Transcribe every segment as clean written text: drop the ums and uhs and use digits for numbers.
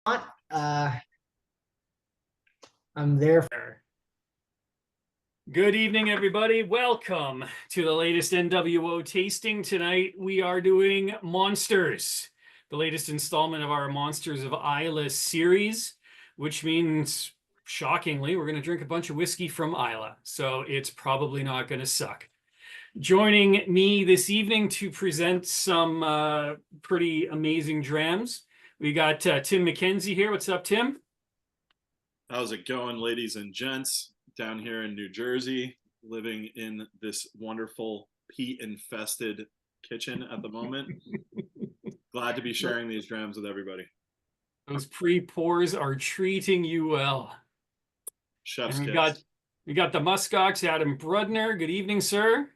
Uh, I'm there. Good evening, everybody. Welcome to the latest NWO tasting. Tonight, we are doing Monsters, the latest installment of our Monsters of Islay series, which means, shockingly, we're going to drink a bunch of whiskey from Islay. So it's probably not going to suck. Joining me this evening to present some pretty amazing drams, we got Tim MacKenzie here. What's up, Tim? How's it going, ladies and gents? Down here in New Jersey, living in this wonderful peat-infested kitchen at the moment. Glad to be sharing these drams with everybody. Those pre-pours are treating you well. Chef's and kiss. we got the muskox, Adam Brudner. Good evening, sir.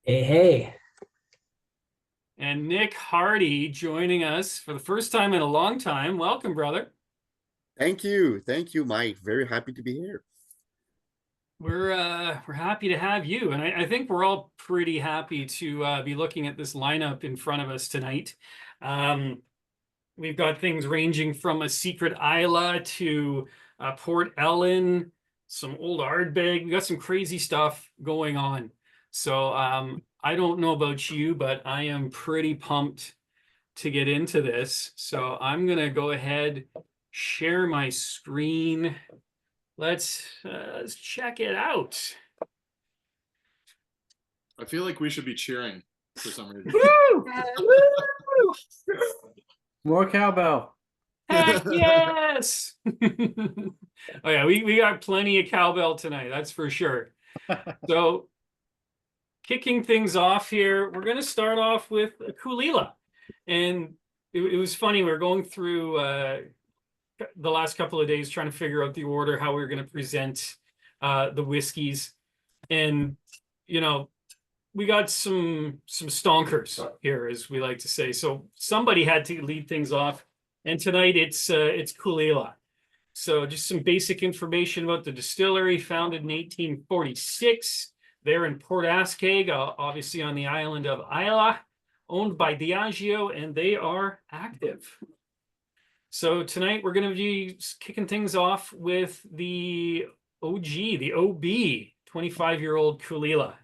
Hey, hey. And Nick Hardy joining us for the first time in a long time. Welcome, brother. Thank you, Mike. Very happy to be here. We're happy to have you, and I think we're all pretty happy to be looking at this lineup in front of us tonight. We've got things ranging from a Secret Islay to Port Ellen, some old Ardbeg. We got some crazy stuff going on. So I don't know about you, but I am pretty pumped to get into this. So I'm gonna go ahead, share my screen. Let's check it out. I feel like we should be cheering for some reason. Woo! Woo! More cowbell. Heck yes! Oh yeah, we got plenty of cowbell tonight, that's for sure. So, kicking things off here, we're going to start off with Caol Ila. And it was funny, we were going through the last couple of days trying to figure out the order, how we were going to present the whiskeys. And, you know, we got some stonkers here, as we like to say. So somebody had to lead things off. And tonight it's Caol Ila. So just some basic information about the distillery, founded in 1846. They're in Port Ascaig, obviously on the island of Islay, owned by Diageo, and they are active. So tonight we're going to be kicking things off with the OG, the OB, 25-year-old Caol Ila.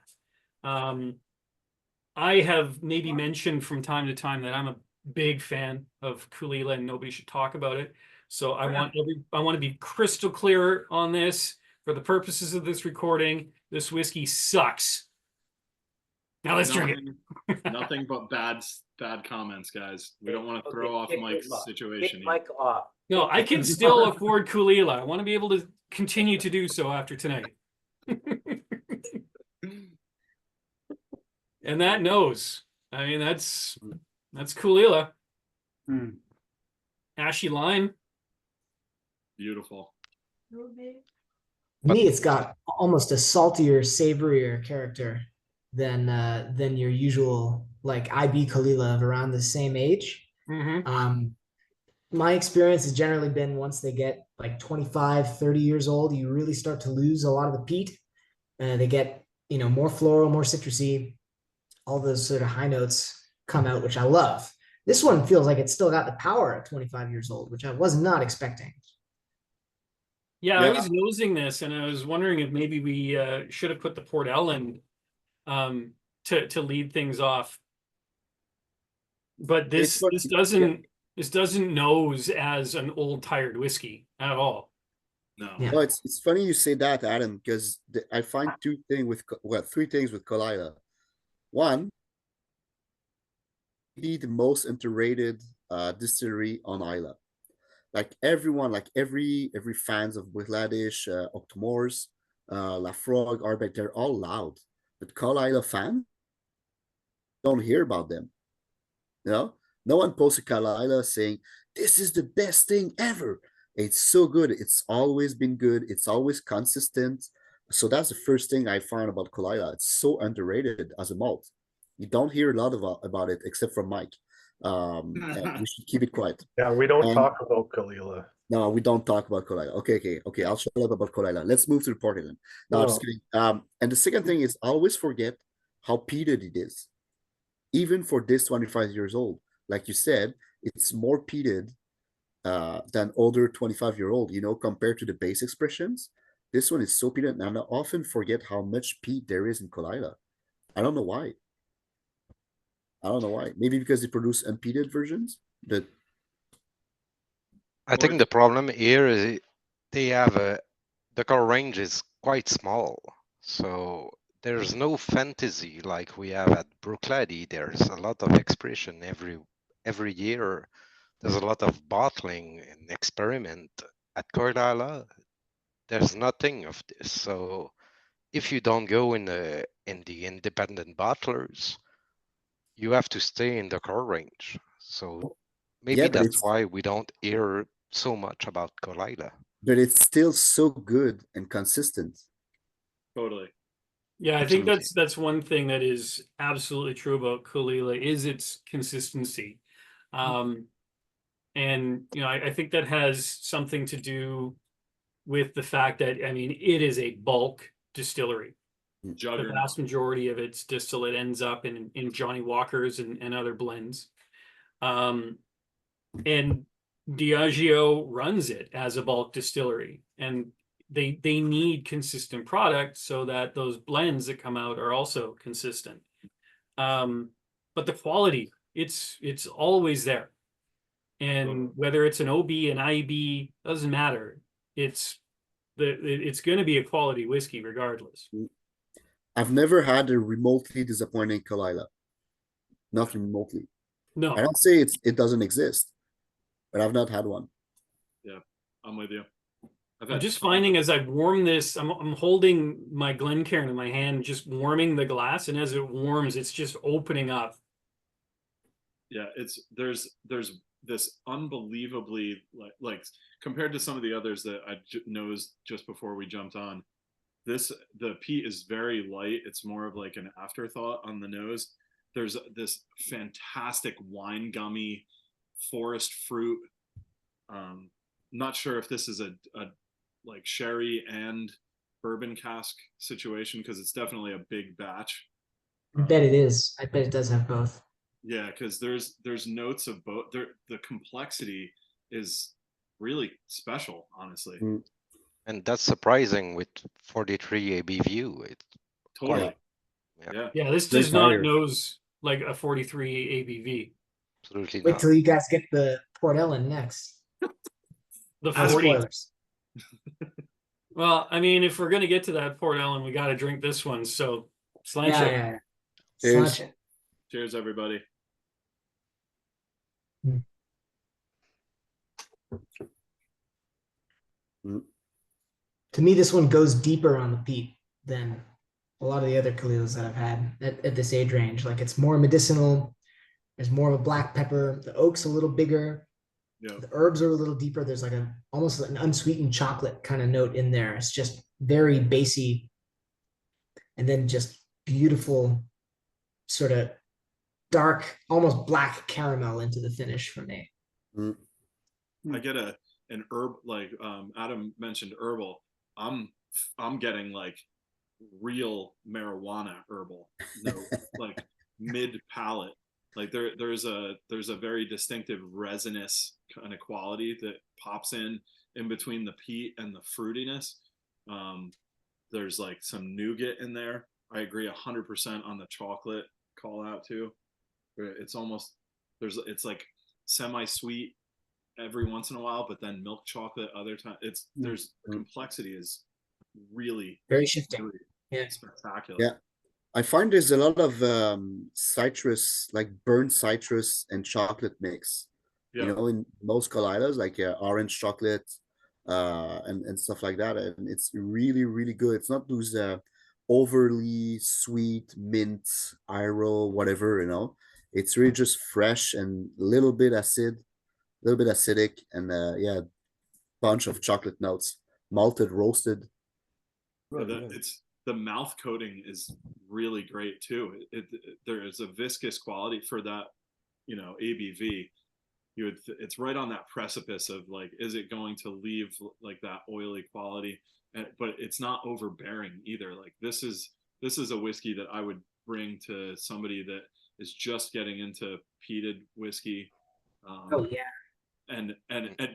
I have maybe mentioned from time to time that I'm a big fan of Caol Ila and nobody should talk about it. So I want to be crystal clear on this. For the purposes of this recording, this whiskey sucks. Now let's drink it. Nothing but bad comments, guys. We don't want to throw off Mike's situation. Mike off. No, I can still afford Caol Ila. I want to be able to continue to do so after tonight. And that knows. I mean, that's Caol Ila. Ashy lime. Beautiful. To me, it's got almost a saltier, savorier character than your usual like IB Caol Ila of around the same age. My experience has generally been once they get like 25, 30 years old, you really start to lose a lot of the peat. They get, more floral, more citrusy. All those sort of high notes come out, which I love. This one feels like it's still got the power at 25 years old, which I was not expecting. Yeah, I was nosing this, and I was wondering if maybe we should have put the Port Ellen to lead things off. But this doesn't nose as an old tired whiskey at all. No. Yeah. Well, it's funny you say that, Adam, because I find three things with Caol Ila. One, the most underrated distillery on Islay. Like everyone, like every fans of Whittladish, Octomores, Laphroaig, Ardbeg, they're all loud. But Caol Ila fans don't hear about them. No one posts a Caol Ila saying this is the best thing ever. It's so good. It's always been good. It's always consistent. So that's the first thing I found about Caol Ila. It's so underrated as a malt. You don't hear a lot about it except from Mike. We should keep it quiet. Yeah, we don't talk about Caol Ila. No, we don't talk about Caol Ila. Okay. I'll shut up about Caol Ila. Let's move to the port then. No, I'm just kidding. And the second thing is, I always forget how peated it is. Even for this 25 years old, like you said, it's more peated than older 25-year-old, you know, compared to the base expressions. This one is so peated, and I often forget how much peat there is in Caol Ila. I don't know why. I don't know why. Maybe because they produce unpeated versions, but I think the problem here is they have the core range is quite small, so there's no fantasy like we have at Bruichladdich. There's a lot of expression every year. There's a lot of bottling and experiment. At Caol Ila, there's nothing of this. So if you don't go in the independent bottlers, you have to stay in the core range. So maybe yeah, but that's why we don't hear so much about Caol Ila. it's still so good and consistent. Totally. Yeah, I think Absolutely. that's one thing that is absolutely true about Caol Ila is its consistency. And you know, I think that has something to do with the fact that, I mean, it is a bulk distillery. The Juggernaut. vast majority of its distillate ends up in Johnny Walker's and other blends. And Diageo runs it as a bulk distillery, and they need consistent product so that those blends that come out are also consistent. But the quality, it's always there. And whether it's an OB, an IB, doesn't matter. It's going to be a quality whiskey regardless. I've never had a remotely disappointing Caol Ila. Not remotely. No, I don't say it doesn't exist, but I've not had one. Yeah, I'm with you. I'm just finding as I warm this, I'm holding my Glencairn in my hand, just warming the glass, and as it warms, it's just opening up. Yeah, there's this unbelievably like compared to some of the others that I nosed just before we jumped on. The peat is very light. It's more of like an afterthought on the nose. There's this fantastic wine gummy forest fruit. Not sure if this is a like sherry and bourbon cask situation, because it's definitely a big batch. I bet it is. I bet it does have both. Yeah, because there's notes of both. The complexity is really special, honestly. And that's surprising with 43 ABV. It's Totally. Yeah. Yeah, this Great does not fire. nose like a 43 ABV. absolutely Wait not. till you guys get the Port Ellen next. The No 40. spoilers. Well, I mean, if we're gonna get to that Port Ellen, we got to drink this one. So slanch Yeah, it. yeah. Cheers. Slanch it. Cheers, everybody. To me, this one goes deeper on the peat than a lot of the other Caol Ilas that I've had at this age range. Like it's more medicinal. There's more of a black pepper. The oak's a little bigger. Yeah. The herbs are a little deeper. There's like almost an unsweetened chocolate kind of note in there. It's just very basy, and then just beautiful, sort of dark, almost black caramel into the finish for me. I get an herb, like Adam mentioned herbal. I'm getting like real marijuana herbal, no, like mid palate. Like there's a very distinctive resinous kind of quality that pops in between the peat and the fruitiness. There's like some nougat in there. I agree 100% on the chocolate call out too. It's almost it's like semi-sweet every once in a while, but then milk chocolate other time. There's complexity is really Very shifting. really Yeah. spectacular. Yeah. I find there's a lot of citrus, like burnt citrus and chocolate mix. Yeah. You know, in most Caol Ilas, like orange chocolate, and stuff like that, and it's really really good. It's not those overly sweet mint, Iro, whatever. You know, it's really just fresh and a little bit acidic, and yeah, bunch of chocolate notes, malted, roasted. It's the mouth coating is really great too. There is a viscous quality for that, ABV. It's right on that precipice of like, is it going to leave like that oily quality? But it's not overbearing either. Like this is a whiskey that I would bring to somebody that is just getting into peated whiskey. Oh yeah. and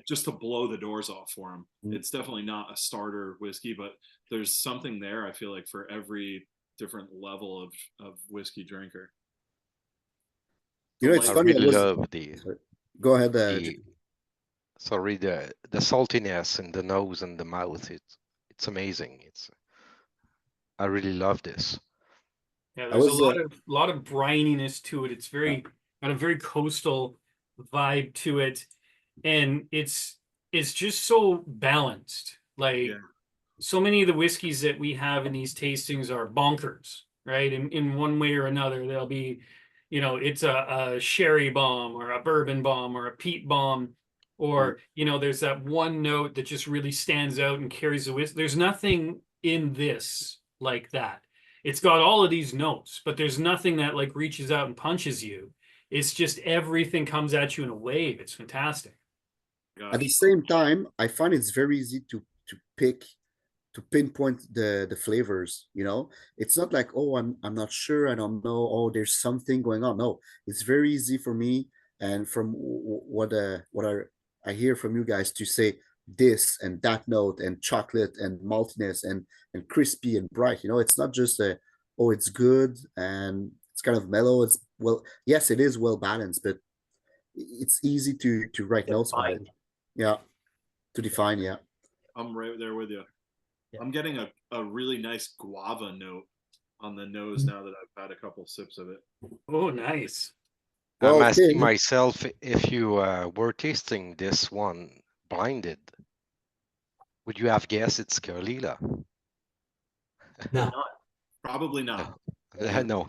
just to blow the doors off for him. Mm. It's definitely not a starter whiskey, but there's something there, I feel like, for every different level of whiskey drinker. You know, it's I I funny. really love Sorry. Go ahead. the sorry, the saltiness in the nose and the mouth. It's amazing. I really love this. Yeah, I there's was, a lot of brininess to it. It's got a very coastal vibe to it, and it's just so balanced. Like Yeah. so many of the whiskeys that we have in these tastings are bonkers, right? In one way or another, they'll be, you know, it's a sherry bomb or a bourbon bomb or a peat bomb, or you know, there's that one note that just really stands out and carries the whiskey. There's nothing in this like that. It's got all of these notes, but there's nothing that like reaches out and punches you. It's just everything comes at you in a wave. It's fantastic. at the same time, I find it's very easy to pinpoint the flavors. You know, it's not like, oh, I'm not sure, I don't know, oh, there's something going on. No, it's very easy for me, and from what I hear from you guys, to say this and that note and chocolate and maltiness and crispy and bright. You know, it's not just oh, it's good and it's kind of mellow. It's, well, yes, it is well balanced, but it's easy to write notes on it. Yeah, to define. Yeah, I'm right there with you. Yeah. I'm getting a really nice guava note on the nose now that I've had a couple sips of it. Oh, nice. Well, I'm asking Tim- myself, if you were tasting this one blinded, would you have guessed it's Caol Ila? No. Probably not. No.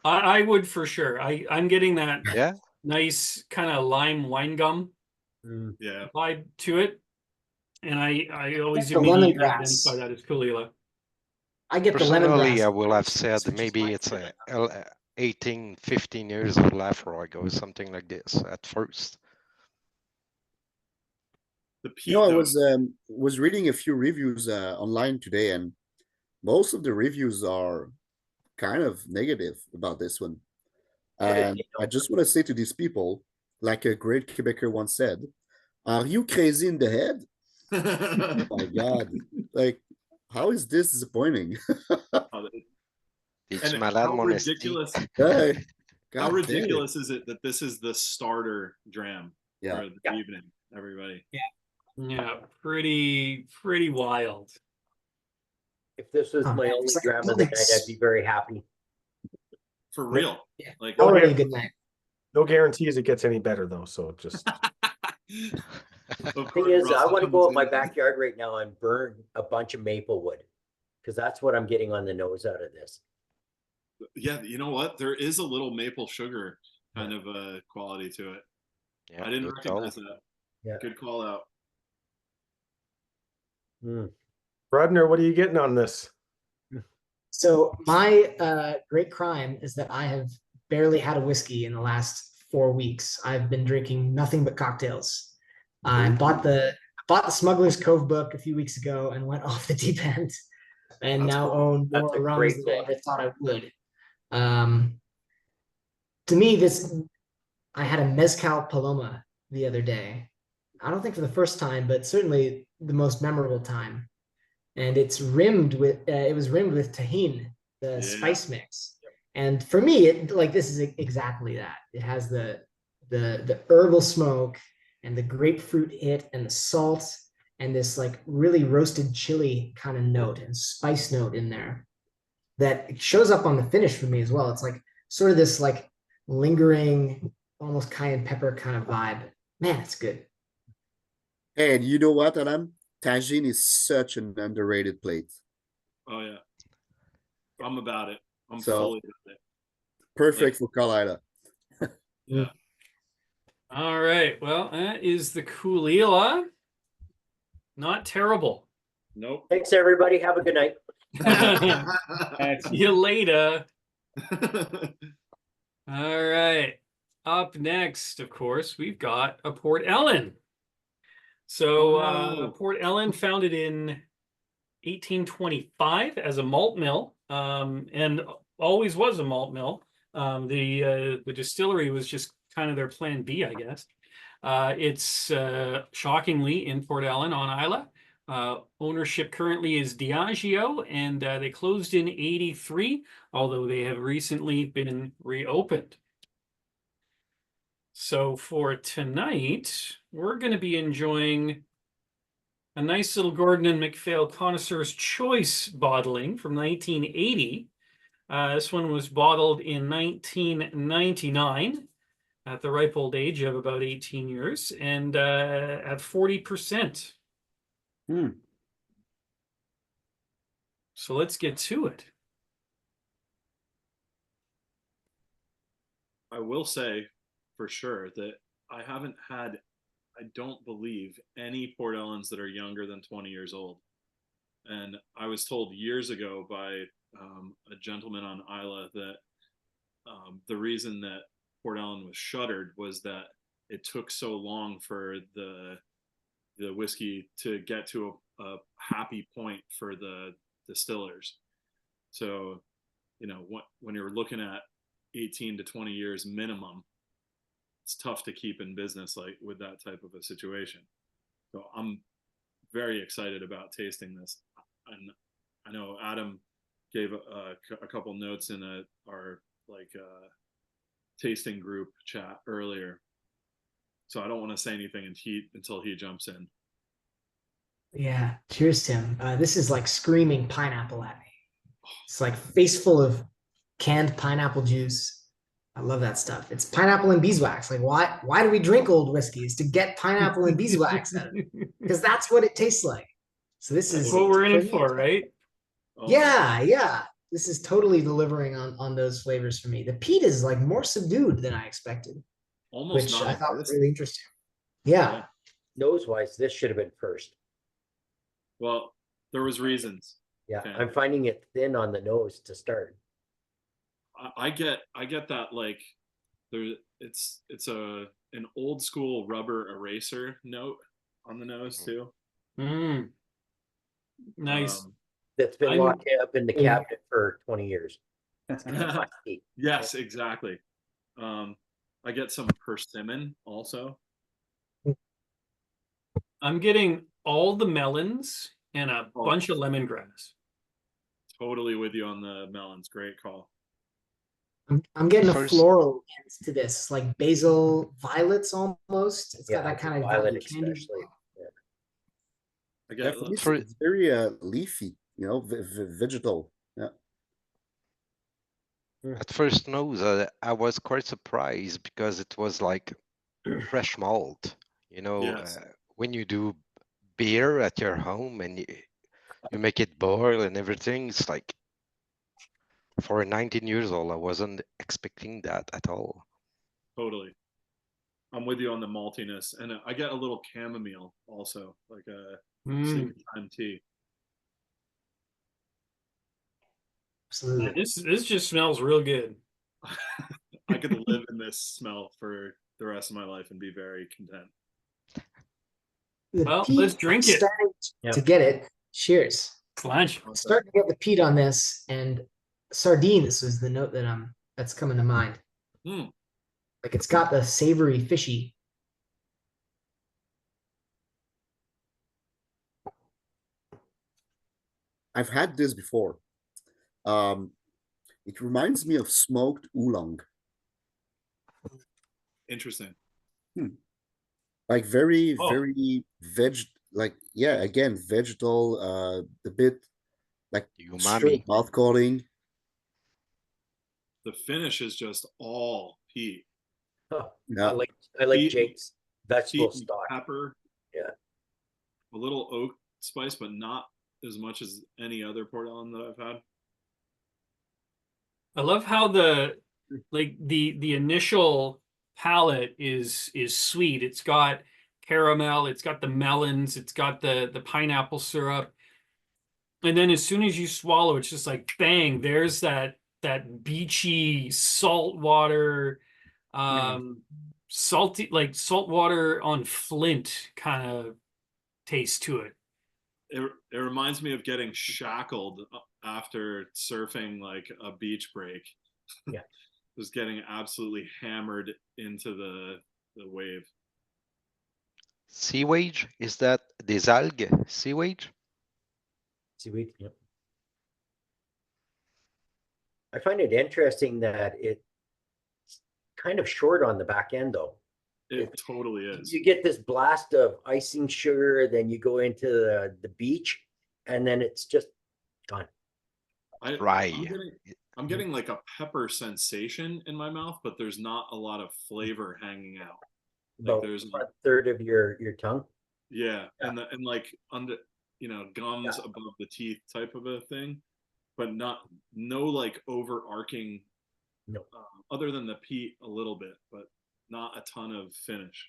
I would for sure. I'm getting that Yeah, nice kind of lime wine gum Yeah. vibe to it, and I always That's the immediately lemongrass. identify that as Caol Ila. I get the personally, lemongrass. I will have said which is maybe my it's favorite. 18, 15 years of Laphroaig or something like this at first. The peat You know, I note. was reading a few reviews online today, and most of the reviews are kind of negative about this one. And I just want to say to these people, like a great Quebecer once said, "Are you crazy in the head?" Oh my God, like, how is this disappointing? It's And malade how mon esti. ridiculous, Hey, how God damn it. ridiculous is it that this is the starter dram Yeah. for the evening, everybody? Yeah, pretty wild. If this was Oh, my man, only it's like dram of the building night, I'd be very happy. For real. Yeah. Like, Already a good night. No guarantees it gets any better though, so just of Thing course, is, I Russell want to comes go out in my and- backyard right now and burn a bunch of maple wood, because that's what I'm getting on the nose out of this. Yeah, you know what? There is a little maple sugar kind of quality to it. Yeah, I didn't good call. recognize that. Yeah. Good call out. Brudner, what are you getting on this? So my great crime is that I have barely had a whiskey in the last 4 weeks. I've been drinking nothing but cocktails. I bought the Smuggler's Cove book a few weeks ago and went off the deep end, and That's now cool. own That's more a rums great than I book. ever thought I would. To me, I had a Mezcal Paloma the other day. I don't think for the first time, but certainly the most memorable time. And it was rimmed with tahini, the Yeah. spice mix. And for me, this is exactly that. It has the herbal smoke and the grapefruit hit and the salt and this like really roasted chili kind of note and spice note in there that shows up on the finish for me as well. It's like sort of this like lingering, almost cayenne pepper kind of vibe. Man, it's good. And you know what, Adam? Tagine is such an underrated plate. Oh yeah. I'm about it. I'm So- fully about it. Perfect for Caol Ila. Yeah. All right, well, that is the Caol Ila. Not terrible. Nope. Thanks, everybody. Have a good night. See you later. All right. Up next, of course, we've got a Port Ellen. So Oh. Port Ellen, founded in 1825 as a malt mill, and always was a malt mill. The distillery was just kind of their plan B, I guess. It's shockingly in Port Ellen on Islay. Ownership currently is Diageo, and they closed in 83, although they have recently been reopened. So for tonight, we're going to be enjoying a nice little Gordon and Macphail Connoisseur's Choice bottling from 1980. This one was bottled in 1999 at the ripe old age of about 18 years and at 40%. So let's get to it. I will say for sure that I haven't had, I don't believe, any Port Ellens that are younger than 20 years old. And I was told years ago by a gentleman on Islay that the reason that Port Ellen was shuttered was that it took so long for the whiskey to get to a happy point for the distillers. So, you know, when you're looking at 18 to 20 years minimum, it's tough to keep in business like with that type of a situation. So I'm very excited about tasting this. And I know Adam gave a couple notes in our tasting group chat earlier. So I don't want to say anything until he jumps in. Yeah. Cheers, Tim. This is like screaming pineapple at me. It's like face full of canned pineapple juice. I love that stuff. It's pineapple and beeswax. Like, why do we drink old whiskeys? To get pineapple and beeswax out of it, because that's what it tastes like. So this is what we're in it me, for, right? Oh, yeah. This is totally delivering on those flavors for me. The peat is like more subdued than I expected, almost which not I thought was existent. really interesting. Yeah. Nose-wise, this should have been first. Well, there was reasons. Yeah, Okay. I'm finding it thin on the nose to start. I get that, like it's an old school rubber eraser note on the nose too. Nice. That's been I'm- locked up in the cabinet for 20 years. Yes, exactly. I get some persimmon also. I'm getting all the melons and a bunch of lemongrass. Totally with you on the melons. Great call. I'm getting a First- floral hint to this, like basil violets almost. It's got Yeah, that kind of violet candy. especially. I Yeah, get for me, For- it's very leafy, you know, vegetal. Yeah. At first nose, I was quite surprised because it was like fresh malt. You know, Yes. when you do beer at your home and you make it boil and everything, it's like for a 19 years old, I wasn't expecting that at all. Totally. I'm with you on the maltiness, and I get a little chamomile also, like a sleepy time tea. Absolutely. This just smells real good. I could live in this smell for the rest of my life and be very content. The Well, peat, let's drink I'm it. starting Yeah. to get it. Cheers. Flange. I'm starting to get the peat on this, and sardine. This was the note that's coming to mind. Hmm. Like it's got the savory, fishy. I've had this before. It reminds me of smoked oolong. Interesting. Like very, Oh. very like, yeah, again, vegetal, a bit like straight Umami. mouth coating. The finish is just all peat. Oh, Yeah. I like Peat- Jake's vegetable Peat and stock. pepper. Yeah. A little oak spice, but not as much as any other Port Ellen that I've had. I love how the initial palate is sweet. It's got caramel, it's got the melons, it's got the pineapple syrup. And then as soon as you swallow, it's just like bang, there's that beachy salt water, salty, like salt water on flint kind of taste to it. It reminds me of getting shackled after surfing like a beach break. Yeah. Just getting absolutely hammered into the wave. Sewage, is that des algues? Sewage? Seaweed, yep. I find it interesting that it's kind of short on the back end, though. It totally is. You get this blast of icing sugar, then you go into the beach, and then it's just gone. Right. I'm getting like a pepper sensation in my mouth, but there's not a lot of flavor hanging out. Like About there's a third of your tongue. yeah, and like under gums above the teeth type of a thing, but no like overarching. No. Other than the peat a little bit, but not a ton of finish.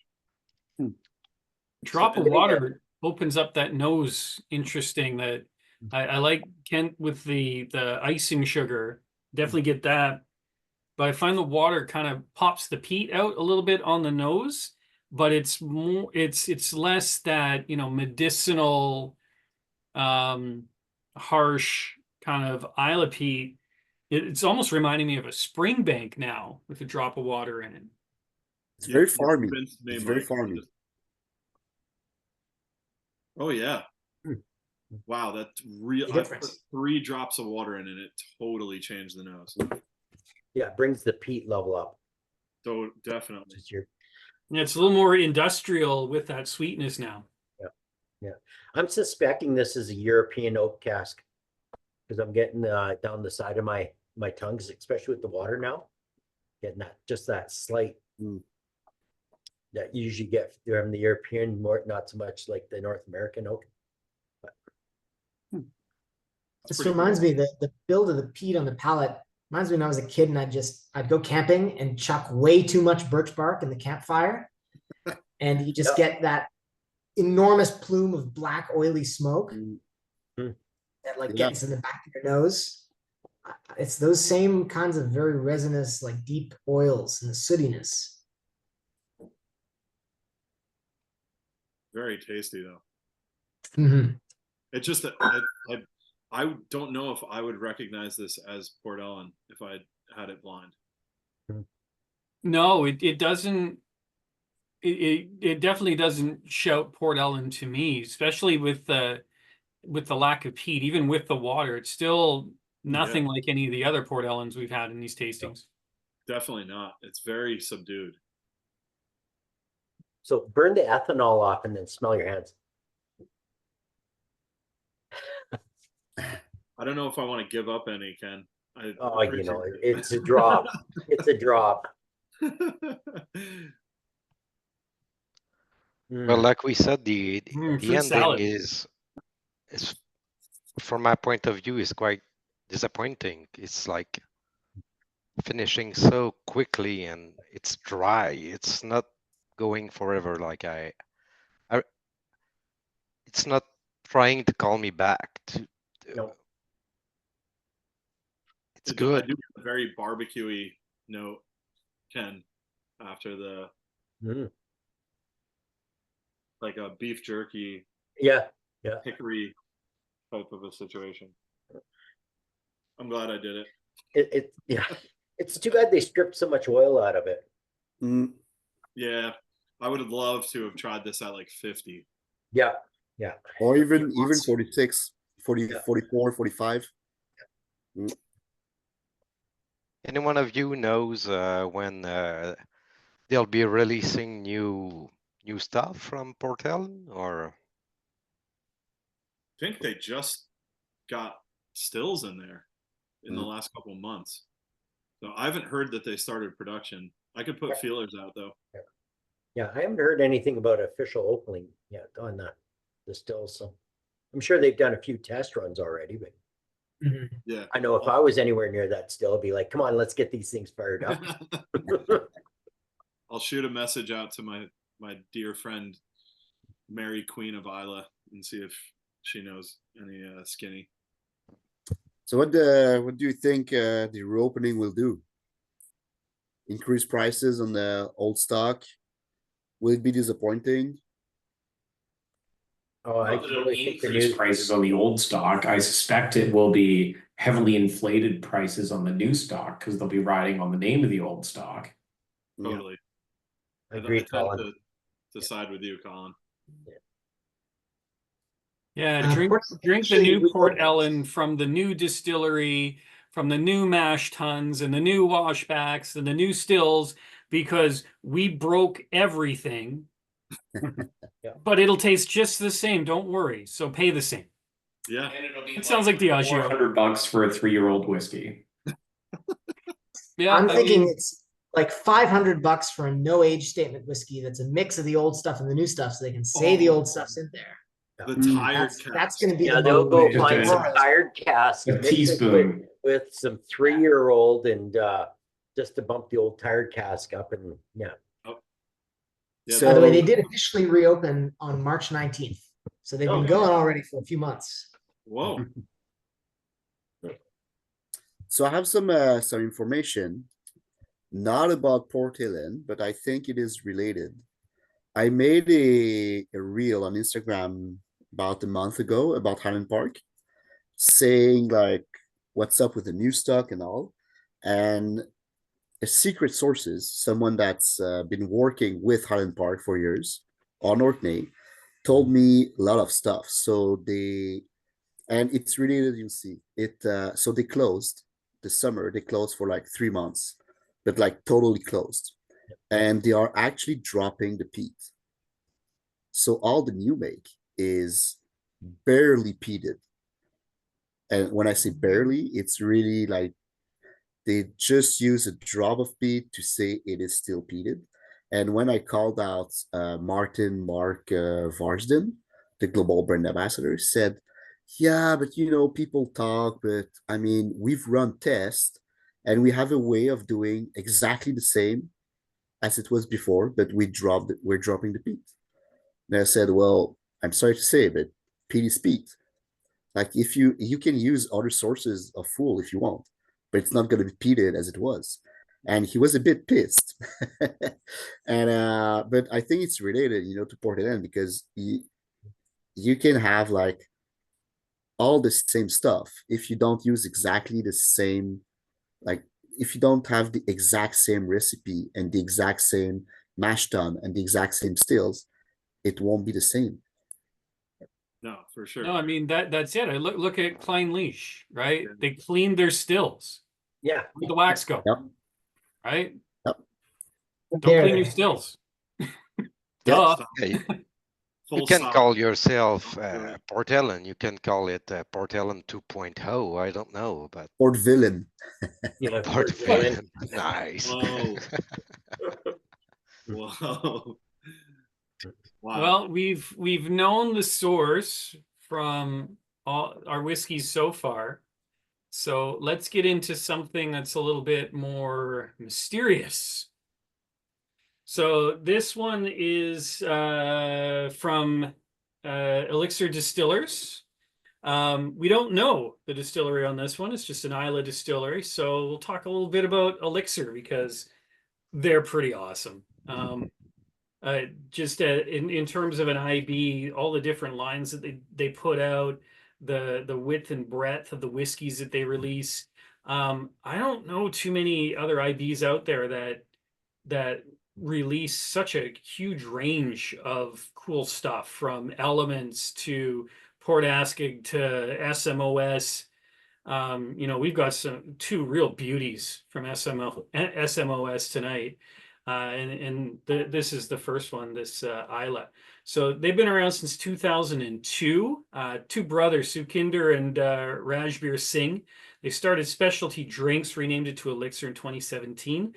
Drop of water opens up that nose. Interesting. That I like Kent with the icing sugar. Definitely get that. But I find the water kind of pops the peat out a little bit on the nose, but it's more it's less that, medicinal harsh kind of Islay peat. It's almost reminding me of a spring bank now with a drop of water in it. It's very farmy. convinced me, It's very Myke. farmy. Oh yeah. Wow, that's real. The I put difference. 3 drops of water in and it totally changed the nose. Yeah, it brings the peat level up. So definitely. Just your, Yeah, it's a little more industrial with that sweetness now. yeah. I'm suspecting this is a European oak cask because I'm getting down the side of my tongues, especially with the water now. Getting that slight that you usually get from the European, more not so much like the North American oak. This reminds me that the build of the peat on the palate reminds me when I was a kid and I'd go camping and chuck way too much birch bark in the campfire. And you just get that enormous plume of black oily smoke that like gets in the back of your nose. It's those same kinds of very resinous, like deep oils and the sootiness. Very tasty though. Mm-hmm. It's just that I don't know if I would recognize this as Port Ellen if I had it blind. No, it doesn't. It definitely doesn't shout Port Ellen to me, especially with the lack of peat. Even with the water, it's still nothing like any of the other Port Ellens we've had in these tastings. Definitely not. It's very subdued. So burn the ethanol off and then smell your hands. I don't know if I want to give up any, Ken. Oh, it's a drop. It's a drop. Well, like we said, the fruit ending salad. is from my point of view is quite disappointing. It's like finishing so quickly and it's dry. It's not going forever. Like it's not trying to call me back to. No. It's I good. do get a very barbecuey note, Ken, after the like a beef jerky, Yeah. hickory type of a situation. I'm glad I did it. It's too bad they stripped so much oil out of it. Yeah, I would have loved to have tried this at like 50. Yeah. Or even 46, 40, 44, 45. Any one of you knows when they'll be releasing new stuff from Port Ellen, or? I think they just got stills in there in the last couple of months. So I haven't heard that they started production. I could put feelers out though. Yeah, I haven't heard anything about official opening yet on the stills. So I'm sure they've done a few test runs already, but Yeah. I know if I was anywhere near that still, I'd be like, come on, let's get these things fired up. I'll shoot a message out to my dear friend, Mary Queen of Islay, and see if she knows any skinny. So what do you think the reopening will do? Increase prices on the old stock? Will it be disappointing? Oh, I Not that it'll totally think the increase news. prices on the old stock. I suspect it will be heavily inflated prices on the new stock because they'll be riding on the name of the old stock. Totally. Agreed, I tend Colin. to side with you, Colin. Yeah, drink the actually new Port reopened. Ellen from the new distillery, from the new mash tuns and the new washbacks and the new stills, because we broke everything. Yeah. But it'll taste just the same. Don't worry. So pay the same. Yeah. And it'll be It sounds like Diageo. $400 for a 3-year-old whiskey. Yeah, I'm I thinking mean, it's like $500 for a no age statement whiskey that's a mix of the old stuff and the new stuff, so they can say the old stuff's in there. The Mm. tired That's going to be Yeah, the they'll go mode. Just find a- some tired cask, a mix it teaspoon. with some 3-year-old, and just to bump the old tired cask up, and yeah. Yeah, By the way, So- they did officially reopen on March 19th. So they've been Oh. going already for a few months. Whoa. So I have some information, not about Port Ellen, but I think it is related. I made a reel on Instagram about a month ago about Highland Park, saying like what's up with the new stock and all. And a secret sources, someone that's been working with Highland Park for years on Orkney, told me a lot of stuff. So and it's related, you'll see it. So they closed the summer, they closed for like 3 months, but like totally closed. And they are actually dropping the peat. So all the new make is barely peated. And when I say barely, it's really like they just use a drop of peat to say it is still peated. And when I called out Mark Varsden, the global brand ambassador, said, yeah, but people talk, but I mean, we've run tests and we have a way of doing exactly the same as it was before, but we're dropping the peat. And I said, well, I'm sorry to say, but peat is peat. Like if you can use other sources of fuel if you want, but it's not going to be peated as it was. And he was a bit pissed. And but I think it's related, to Port Ellen, because you can have like all the same stuff if you don't use exactly the same, like if you don't have the exact same recipe and the exact same mash tun and the exact same stills, it won't be the same. No, for sure. no, I mean that's it. I look at Klein Leash, right? Yeah. They cleaned their stills Yeah. with the wax go, Yep. right? Yep. Don't There clean they- your stills. Yeah. Duh. Yeah, you Full can stop. call yourself Right. Port Ellen. You can call it Port Ellen 2.0. I don't know, but Port Villain. Yeah. Port Villain. Nice. Whoa. Whoa. Wow. Well, we've known the source from all our whiskeys so far. So let's get into something that's a little bit more mysterious. So this one is from Elixir Distillers. We don't know the distillery on this one. It's just an Islay distillery. So we'll talk a little bit about Elixir because they're pretty awesome. Just in terms of an IB, all the different lines that they put out, the width and breadth of the whiskeys that they release. I don't know too many other IBs out there that release such a huge range of cool stuff, from elements to Port Askig to SMOS. We've got two real beauties from SMOS tonight. This is the first one, this Islay. So they've been around since 2002. Two brothers, Sukhinder and Rajbir Singh. They started specialty drinks, renamed it to Elixir in 2017.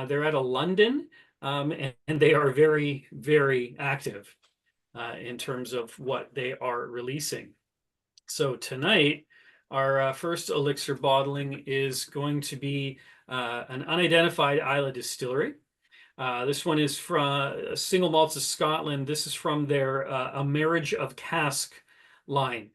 They're out of London, and they are very, very active in terms of what they are releasing. So tonight, our first Elixir bottling is going to be an unidentified Islay distillery. This one is from Single Mąlts of Scotland. This is from their A Marriage of Caṣks line.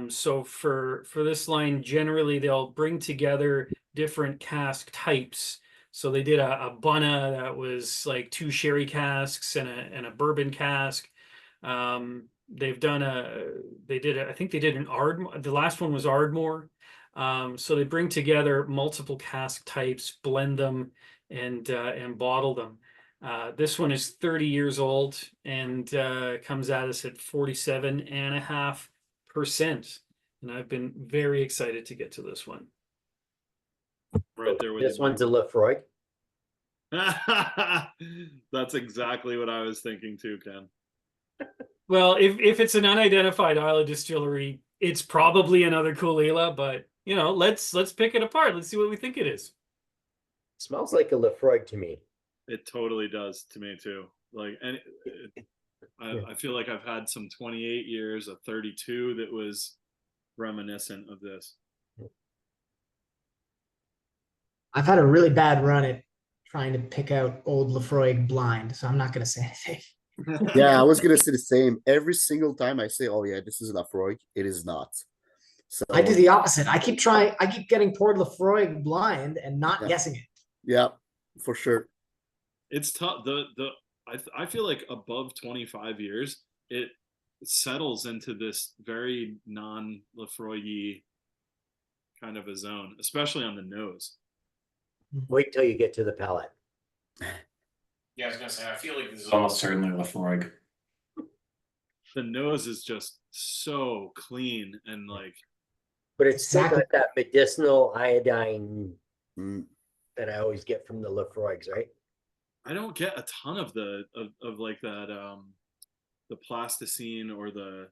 So for this line, generally they'll bring together different cask types. So they did a Bunna that was like 2 sherry casks and a bourbon cask. They've done I think they did an Ardmore. The last one was Ardmore. So they bring together multiple cask types, blend them, and bottle them. This one is 30 years old and comes at us at 47.5%. And I've been very excited to get to this one. Right there with This you, one's a Laphroaig. That's exactly what I was thinking too, Ken. Well, if it's an unidentified Islay distillery, it's probably another Caol Ila, but you know, let's pick it apart. Let's see what we think it is. Smells like a Laphroaig to me. It totally does to me too. Like, and I feel like I've had some 28 years, a 32 that was reminiscent of this. I've had a really bad run at trying to pick out old Laphroaig blind, so I'm not going to say anything. Yeah, I was gonna say the same. Every single time I say, "Oh yeah, this is Laphroaig," it is not. So I do the opposite. I keep getting poured Laphroaig blind and not Yeah. guessing it. Yeah, for sure. It's tough. I feel like above 25 years, it settles into this very non-Laphroaig kind of a zone, especially on the nose. Wait till you get to the palate. Yeah, I was gonna say, I feel like this is almost certainly Laphroaig. The nose is just so clean and like, But it's still Exactly. got that medicinal iodine Mm. that I always get from the Laphroaigs, right? I don't get a ton of of like that the plasticine or the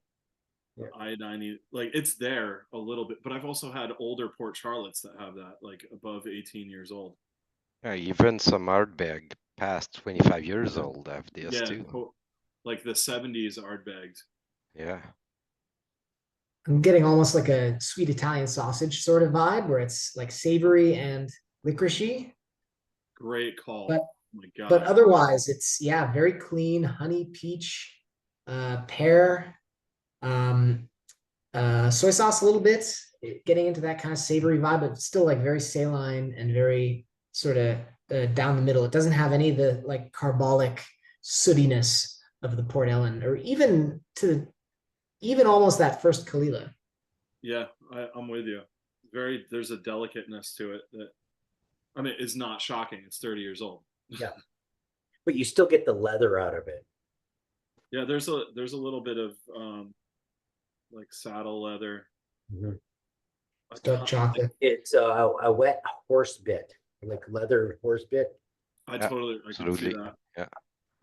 Yeah. iodine. Like, it's there a little bit, but I've also had older Port Charlottes that have that, like above 18 years old. Yeah, even some Ardbeg past 25 years old have this Yeah, too. like the 70s Ardbegs. Yeah. I'm getting almost like a sweet Italian sausage sort of vibe where it's like savory and licoricey. Great call. But- Oh my God. But otherwise, it's very clean honey, peach, pear, soy sauce a little bit, getting into that kind of savory vibe, but still like very saline and very sort of down the middle. It doesn't have any of the like carbolic sootiness of the Port Ellen, or even almost that first Caol Ila. Yeah, I'm with you. There's a delicateness to it that, I mean, it's not shocking. It's 30 years old. Yeah. But you still get the leather out of it. Yeah, there's a little bit of like saddle leather. Mhm. A Dark ton- chocolate. It's a wet horse bit, like leather horse bit. I Yeah, can see absolutely. that. Yeah.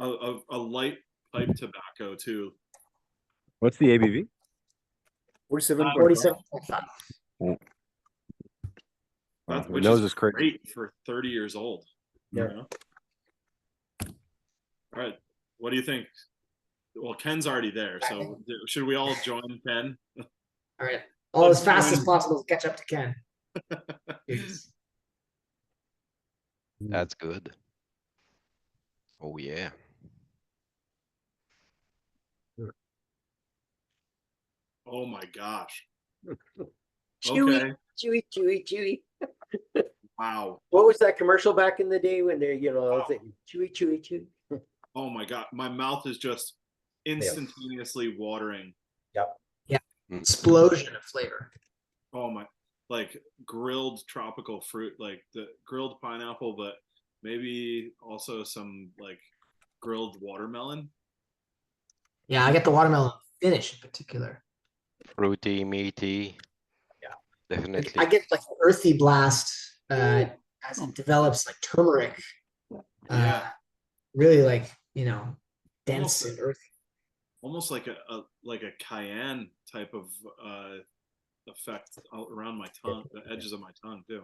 A light pipe tobacco too. What's the ABV? 47. 47.5. That's, The which nose is is crazy. great for 30 years old. you Yeah. know? All right. What do you think? Well, Ken's already there, so should we all join Ken? All right. All Let's as fast as join- possible to catch up to Ken. Jeez. That's good. Oh yeah. Oh my gosh. Chewy, Okay. chewy, chewy, chewy. Wow. What was that commercial back in the day when they're, chewy, chewy, chewy? Oh my God. My mouth is just instantaneously watering. Yep. Explosion of flavor. Oh my, like grilled tropical fruit, like the grilled pineapple, but maybe also some like grilled watermelon. Yeah, I get the watermelon finish in particular. Fruity, meaty. Yeah. Definitely. I get like an earthy blast as it develops, like turmeric. Yeah. Really like, dense Almost and earthy. Almost like a cayenne type of effect around my tongue, the edges of my tongue too.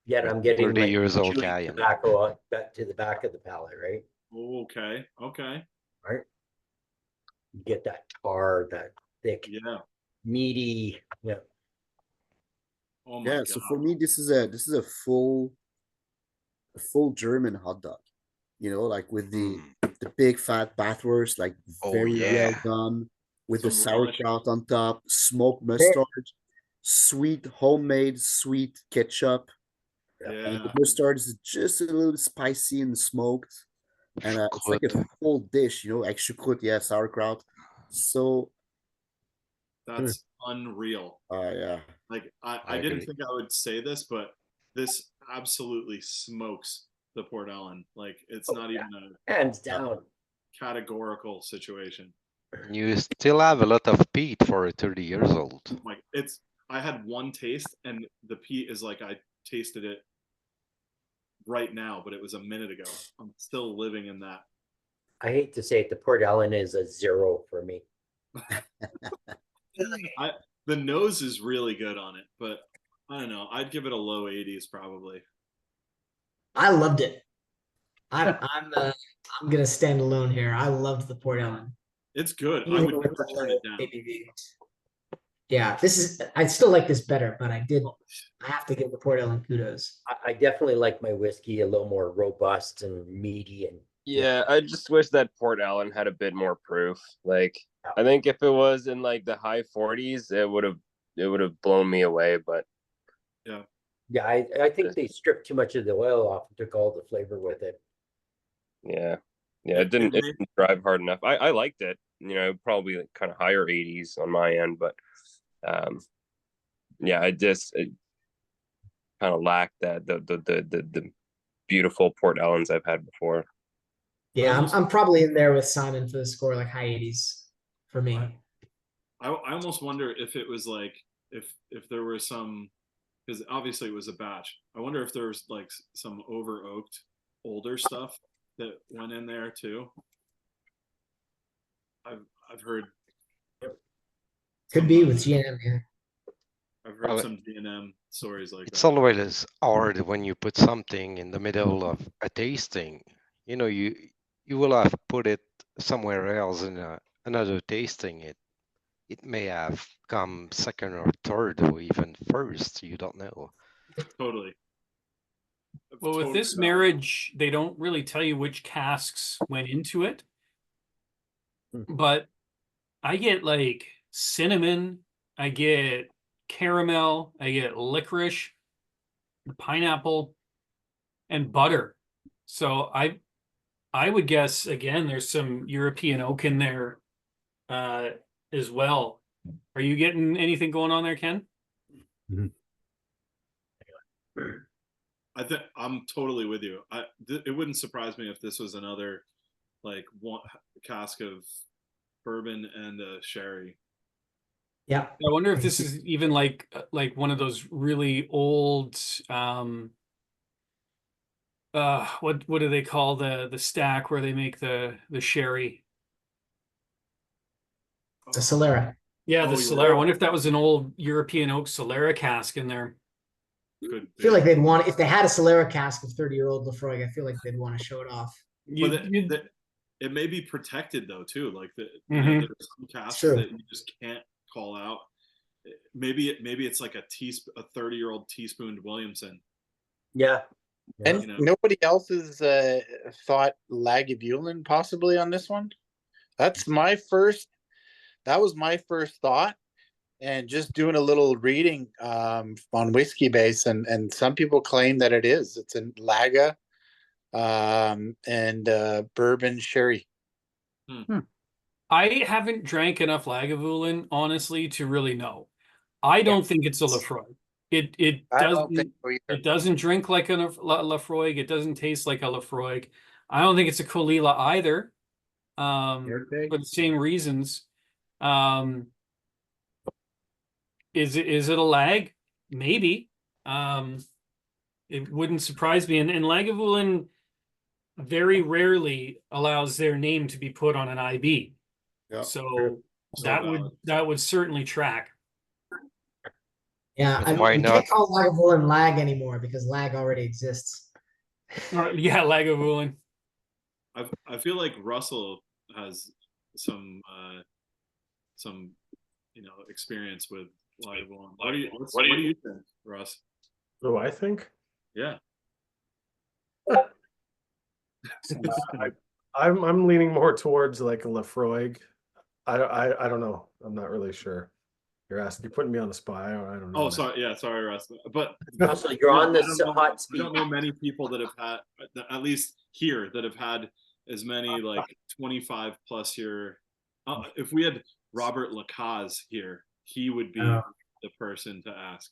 Yet I'm getting 30 like years old chewy guy. tobacco on back to the back of the palate, right? Okay. Okay. Right. You get that tar, that thick, Yeah. meaty. Yeah. Oh my Yeah, God. so for me, this is a full German hot dog. Like with the big fat bathwurst, like Oh, very yeah. well done, with the Some relish. sauerkraut on top, smoked mustard, sweet homemade sweet ketchup, and Yeah. the mustard is just a little spicy and smoked, and it's like a Choucroute. full dish, like choucroute, yeah, sauerkraut. So, That's unreal. yeah, Like I I didn't agree. think I would say this, but this absolutely smokes the Port Ellen. Like it's not even a Hands down. categorical situation. You still have a lot of peat for a 30 years old. Like I had one taste and the peat is like I tasted it right now, but it was a minute ago. I'm still living in that. I hate to say it, the Port Ellen is a 0 for me. The nose is really good on it, but I don't know. I'd give it a low 80s probably. I loved it. I'm gonna stand alone here. I loved the Port Ellen. It's good. I Even would with never the turn it down. ABV. Yeah, I still like this better, but I have to give the Port Ellen kudos. I definitely like my whiskey a little more robust and meaty and Yeah, I just wish that Port Ellen had a bit more proof. Like, I think if it was in like the high 40s, it would have blown me away. But yeah, I think they stripped too much of the oil off and took all the flavor with it. yeah, it didn't drive hard enough. I liked it. You know, probably like kind of higher 80s on my end, but yeah, it kind of lacked that the beautiful Port Ellens I've had before. Yeah, I'm probably in there with Simon for the score, like high 80s for me. I almost wonder if it was like if there were some, because obviously it was a batch. I wonder if there was like some over oaked older stuff that went in there too. I've heard. Could be with GNM, yeah. I've heard some GNM stories like It's that. always hard when you put something in the middle of a tasting. You know, you will have put it somewhere else in another tasting. It may have come second or third or even first. You don't know. Totally. Well, with this marriage, they don't really tell you which casks went into it. But I get like cinnamon, I get caramel, I get licorice, pineapple, and butter. So I would guess again there's some European oak in there as well. Are you getting anything going on there, Ken? I think I'm totally with you. It wouldn't surprise me if this was another like one cask of bourbon and sherry. Yeah. I wonder if this is even like one of those really old what do they call the stack where they make the sherry? The Solera. Yeah, the Oh, Solera. yeah. I wonder if that was an old European oak Solera cask in there. Could I feel like they'd want, if they had a Solera cask of 30-year-old Laphroaig, I feel like they'd want to show it off. it may be protected though too. Like Mhm. there's some casks True. that you just can't call out. Maybe it's like a 30-year-old teaspooned Williamson. Yeah. And You know? nobody else has thought Lagavulin possibly on this one. That was my first thought, and just doing a little reading on Whiskey Base, and some people claim that it's in Laga and bourbon sherry. I haven't drank enough Lagavulin, honestly, to really know. I don't think it's a Laphroaig. It I don't think doesn't so either. it doesn't drink like a Laphroaig. It doesn't taste like a Laphroaig. I don't think it's a Caol Ila either. For the same reasons. Is it a lag? Maybe. It wouldn't surprise me. And Lagavulin very rarely allows their name to be put on an IB. Yeah. So valid. that would certainly track. Yeah, But why we not? can't call Lagavulin lag anymore because lag already exists. Yeah, Lagavulin. I feel like Russell has some experience with Lagavulin. What do you think, Russ? What do I think? Yeah. I'm leaning more towards like a Laphroaig. I don't know. I'm not really sure. You're putting me on the spot. I don't know. Oh, sorry. Yeah, sorry, Russ. But So you're on I this don't know- hot I speed. don't know many people that have had, at least here, that have had as many like 25 plus year. If we had Robert Lacaze here, he would be the person to ask.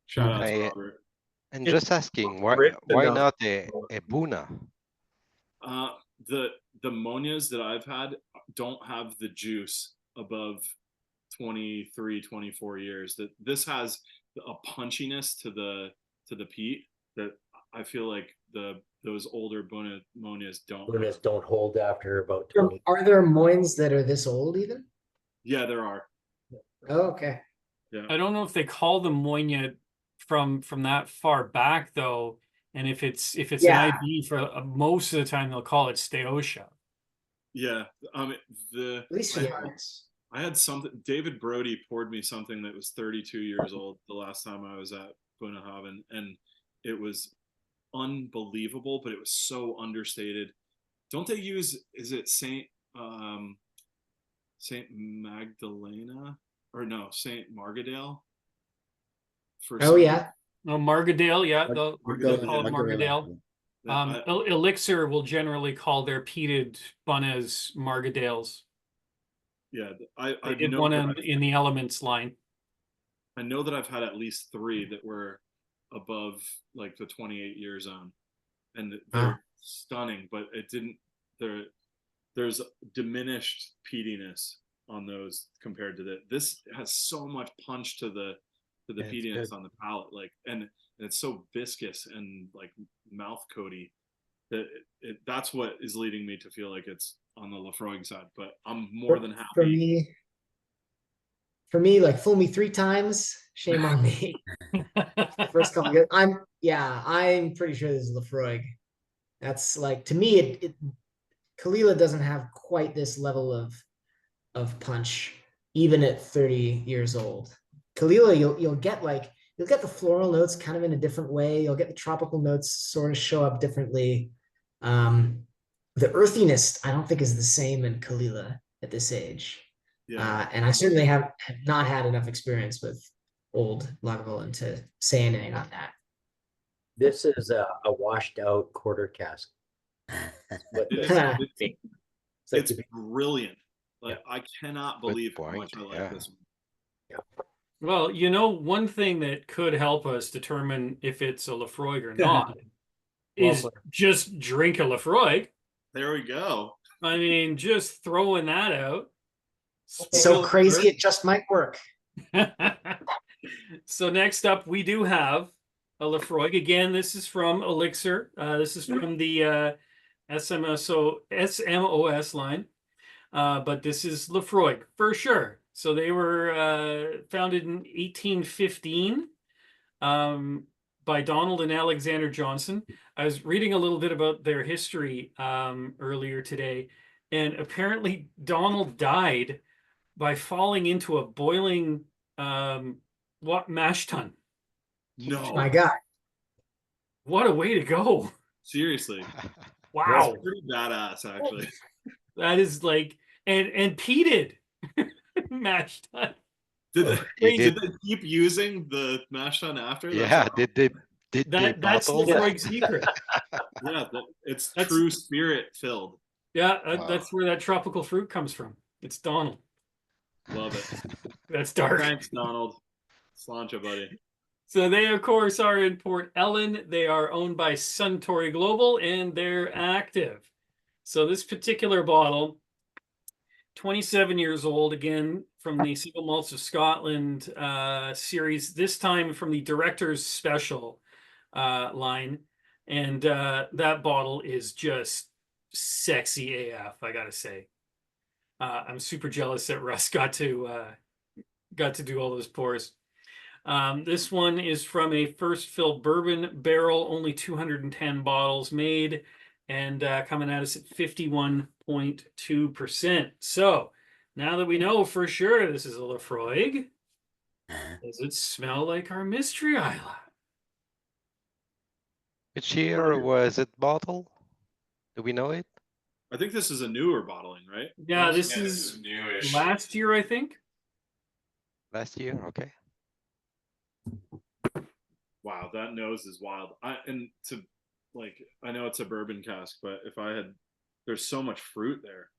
Shout out to I- Robert. And It's just asking, why rich enough. not a Buna? The Monias that I've had don't have the juice above 23, 24 years. That this has a punchiness to the peat that I feel like those older Monias don't. Lunas don't hold after about Are 20. are there Moines that are this old even? Yeah, there are. Oh, okay. Yeah. I don't know if they call them Moynia from that far back though, and if it's Yeah. an IB for most of the time they'll call it Steosha. Yeah. At least for the arts. I had something. David Brody poured me something that was 32 years old the last time I was at Bunnahabhain, and it was unbelievable, but it was so understated. Don't they use? Is it Saint Magdalena or no Saint Margadale? Oh yeah. No, Margadale, yeah, they'll Margadale, call it Margadale. Elixir will generally call their peated bunnas Margadales. Yeah, They I did know one that in the Elements line. I know that I've had at least 3 that were above like the 28 year zone, and they're stunning. But it didn't. There's diminished peatiness on those compared to that. This has so much punch to the Yeah, it's peatiness good. on the palate, like, and it's so viscous and like mouth coaty that that's what is leading me to feel like it's on the Laphroaig side. But I'm more than For happy. me, like fool me 3 times, shame on me. First couple years, I'm pretty sure this is Laphroaig. That's like, to me, it Caol Ila doesn't have quite this level of punch, even at 30 years old. Caol Ila, you'll get the floral notes kind of in a different way. You'll get the tropical notes sort of show up differently. The earthiness, I don't think, is the same in Caol Ila at this age. Yeah. And I certainly have not had enough experience with old Lagavulin to say anything on that. This is a washed out quarter cask. It's brilliant. Like, I cannot believe how much I like this one. Well, one thing that could help us determine if it's a Laphroaig or not is just drink a Laphroaig. There we go. I mean, just throwing that out. So crazy, it just might work. So next up, we do have a Laphroaig. Again, this is from Elixir. This is from the SMOS line. But this is Laphroaig for sure. So they were founded in 1815 by Donald and Alexander Johnson. I was reading a little bit about their history earlier today, and apparently Donald died by falling into a boiling mash tun. No. My God. What a way to go. Seriously. Wow. That's pretty badass, actually. That is like, and peated mash tun. Did they keep using the mash tun after? Yeah, that's That's bottle? Laphroaig's secret. Yeah, it's true spirit filled. Yeah, that's where that tropical fruit comes from. It's Donald. Love it. That's dark. Thanks, Donald. Slancha, buddy. So they, of course, are in Port Ellen. They are owned by Suntory Global, and they're active. So this particular bottle, 27 years old, again, from the Single Mąlts of Scotland series, this time from the Director's Special line. And that bottle is just sexy AF, I gotta say. I'm super jealous that Russ got to do all those pours. This one is from a first fill bourbon barrel, only 210 bottles made, and coming at us at 51.2%. So now that we know for sure this is a Laphroaig, does it smell like our mystery Islay? Which year was it bottle? Do we know it? I think this is a newer bottling, right? Yeah, this is newish. last year, I think. Last year, okay. Wow, that nose is wild. I know it's a bourbon cask, but there's so much fruit there.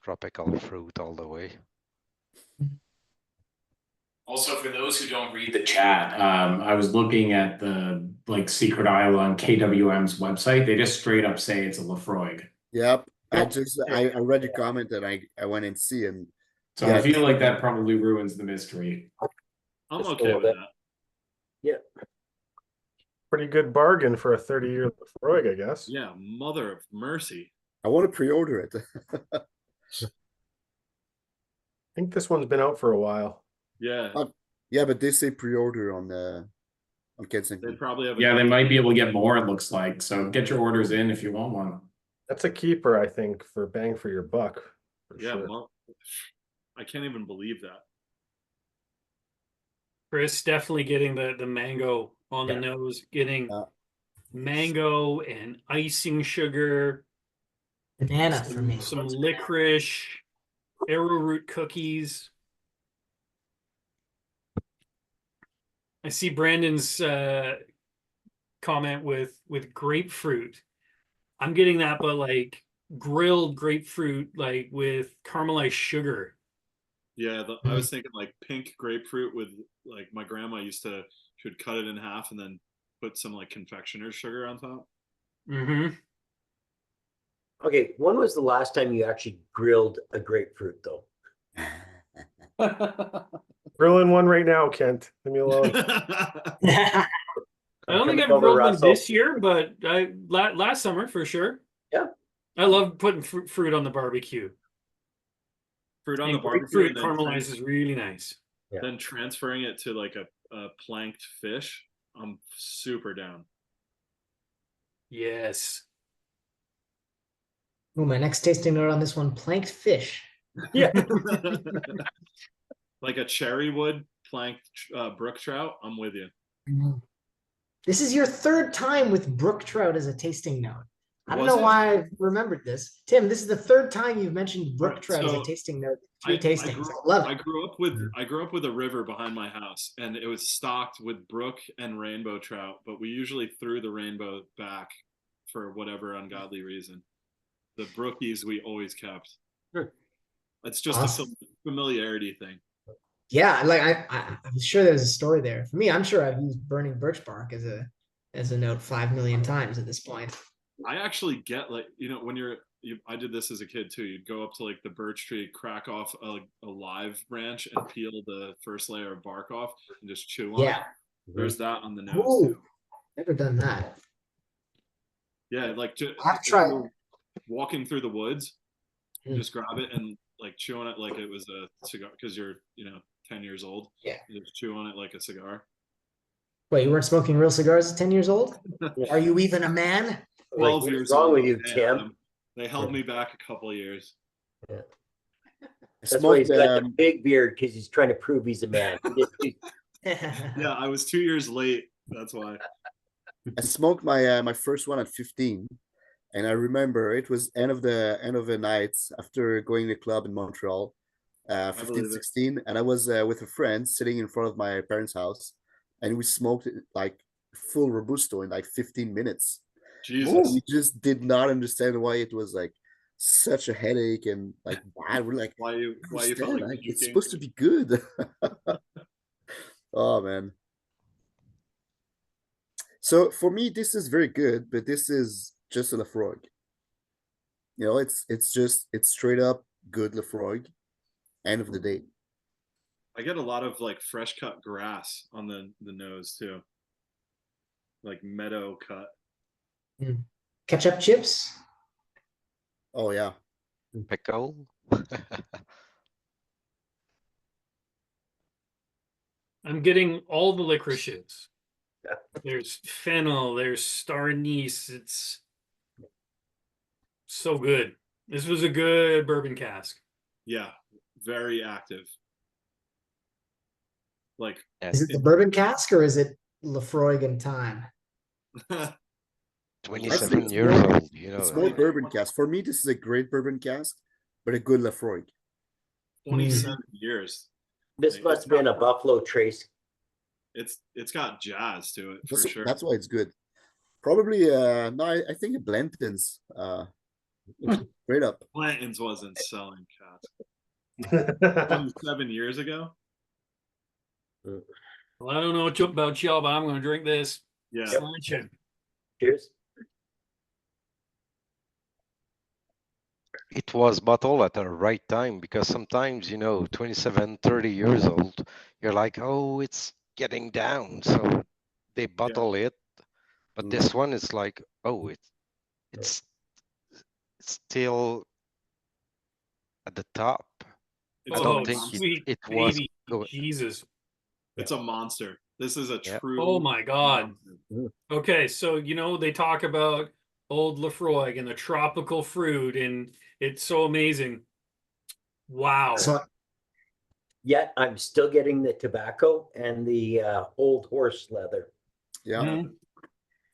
Tropical fruit all the way. Also, for those who don't read the chat, I was looking at the like Secret Islay on KWM's website, they just straight up say it's a Laphroaig. Yep. I Yeah. read your comment and I went and see and So yeah, I feel like that probably ruins the mystery. I'm Just okay go with with it. that. Yeah. Pretty good bargain for a 30-year Laphroaig, I guess. Yeah, mother of mercy. I want to pre-order it. I think this one's been out for a while. Yeah, Yeah, but they say pre-order on they Kensington. probably have. Yeah, they might be able to get more, it looks like. So get your orders in if you want one. That's a keeper, I think, for bang for your buck. For Yeah, sure. I can't even believe that. Chris definitely getting the mango on the Yeah. nose, getting Yeah. mango and icing sugar, Banana for me. some licorice, arrowroot cookies. I see Brandon's comment with grapefruit. I'm getting that, but like grilled grapefruit, like with caramelized sugar. Yeah, I was thinking like pink grapefruit with like my grandma should cut it in half and then put some like confectioner's sugar on top. Mm-hmm. Okay, when was the last time you actually grilled a grapefruit, though? Grilling one right now, Kent. Leave me alone. I don't think coming I've over, grilled one Russell. this year, but last summer for sure. Yeah. I love putting fruit on the barbecue. Fruit on And the barbecue grapefruit and then, caramelizes really nice. then transferring it to like a planked fish. I'm super down. Yes. Oh, my next tasting note on this one: planked fish. Yeah. Like a cherry wood planked brook trout. I'm with you. This is your third time with brook trout as a tasting note. I don't Was know it? why I remembered this. Tim, this is the third time you've mentioned brook Right, trout as a so tasting note. I Three tastings. grew, I love I it. grew up with a river behind my house, and it was stocked with brook and rainbow trout. But we usually threw the rainbow back for whatever ungodly reason. The brookies we always kept. It's just Awesome. a familiarity thing. Yeah, like I'm sure there's a story there. For me, I'm sure I've used burning birch bark as a note 5 million times at this point. I actually get like when I did this as a kid too. You'd go up to like the birch tree, crack off a live branch, and peel the first layer of bark off, and just chew on Yeah. it. There's that on the nose Ooh, too. never done that. Yeah, like I've tried. walking through the woods, Mm. just grab it and like chew on it like it was a cigar because you're 10 years old. Yeah. You just chew on it like a cigar. Wait, you weren't smoking real cigars at 10 years old? Are you even a man? 12 Like, years what's wrong old. with you, Yeah, Tim? they held me back a couple of years. I That's why he's smoked, got the big beard, because he's trying to prove he's a man. Yeah, I was 2 years late. That's why. I smoked my first one at 15, and I remember it was end of the night after going to the club in Montreal, believe 15, it. 16, and I was with a friend sitting in front of my parents' house, and we smoked it like full Robusto in like 15 minutes. Jesus. We just did not understand why it was like such a headache and like bad. We're like, Why you felt understand, like it's puking. supposed to be good. Oh man. So for me, this is very good, but this is just a Laphroaig. It's straight up good Laphroaig. End of the day. I get a lot of like fresh cut grass on the nose too. Like meadow cut. Ketchup chips? Oh yeah. Pickle. I'm getting all the licorices. There's fennel, there's star anise. It's so good. This was a good bourbon cask. Yeah, very active. Like Is it the bourbon cask or is it Laphroaig in time? 27 it's years more- old, It's more bourbon cask. For me, this is a great bourbon cask, but a good Laphroaig. 27 years. This Like, must it's have been got- a Buffalo Trace. It's got jazz to it for That's, sure. that's why it's good. Probably no, I think it Blanton's straight up. Blanton's wasn't selling cask 27 years ago. Well, I don't know about y'all, but I'm going to drink this. Yeah. Slancha. Cheers. It was bottled at the right time because sometimes, 27, 30 years old, you're like, oh, it's getting down. So they bottle it. But this one is like, oh, it's still at the top. It's I a don't think monster. Sweet it was baby good. Jesus. It's a monster. This is a Yeah. true. Oh my God. monster. Okay, so they talk about Old Laphroaig and the tropical fruit, and it's so amazing. Wow. So Yet I'm still getting the tobacco and the old horse leather. Yeah. Mhm.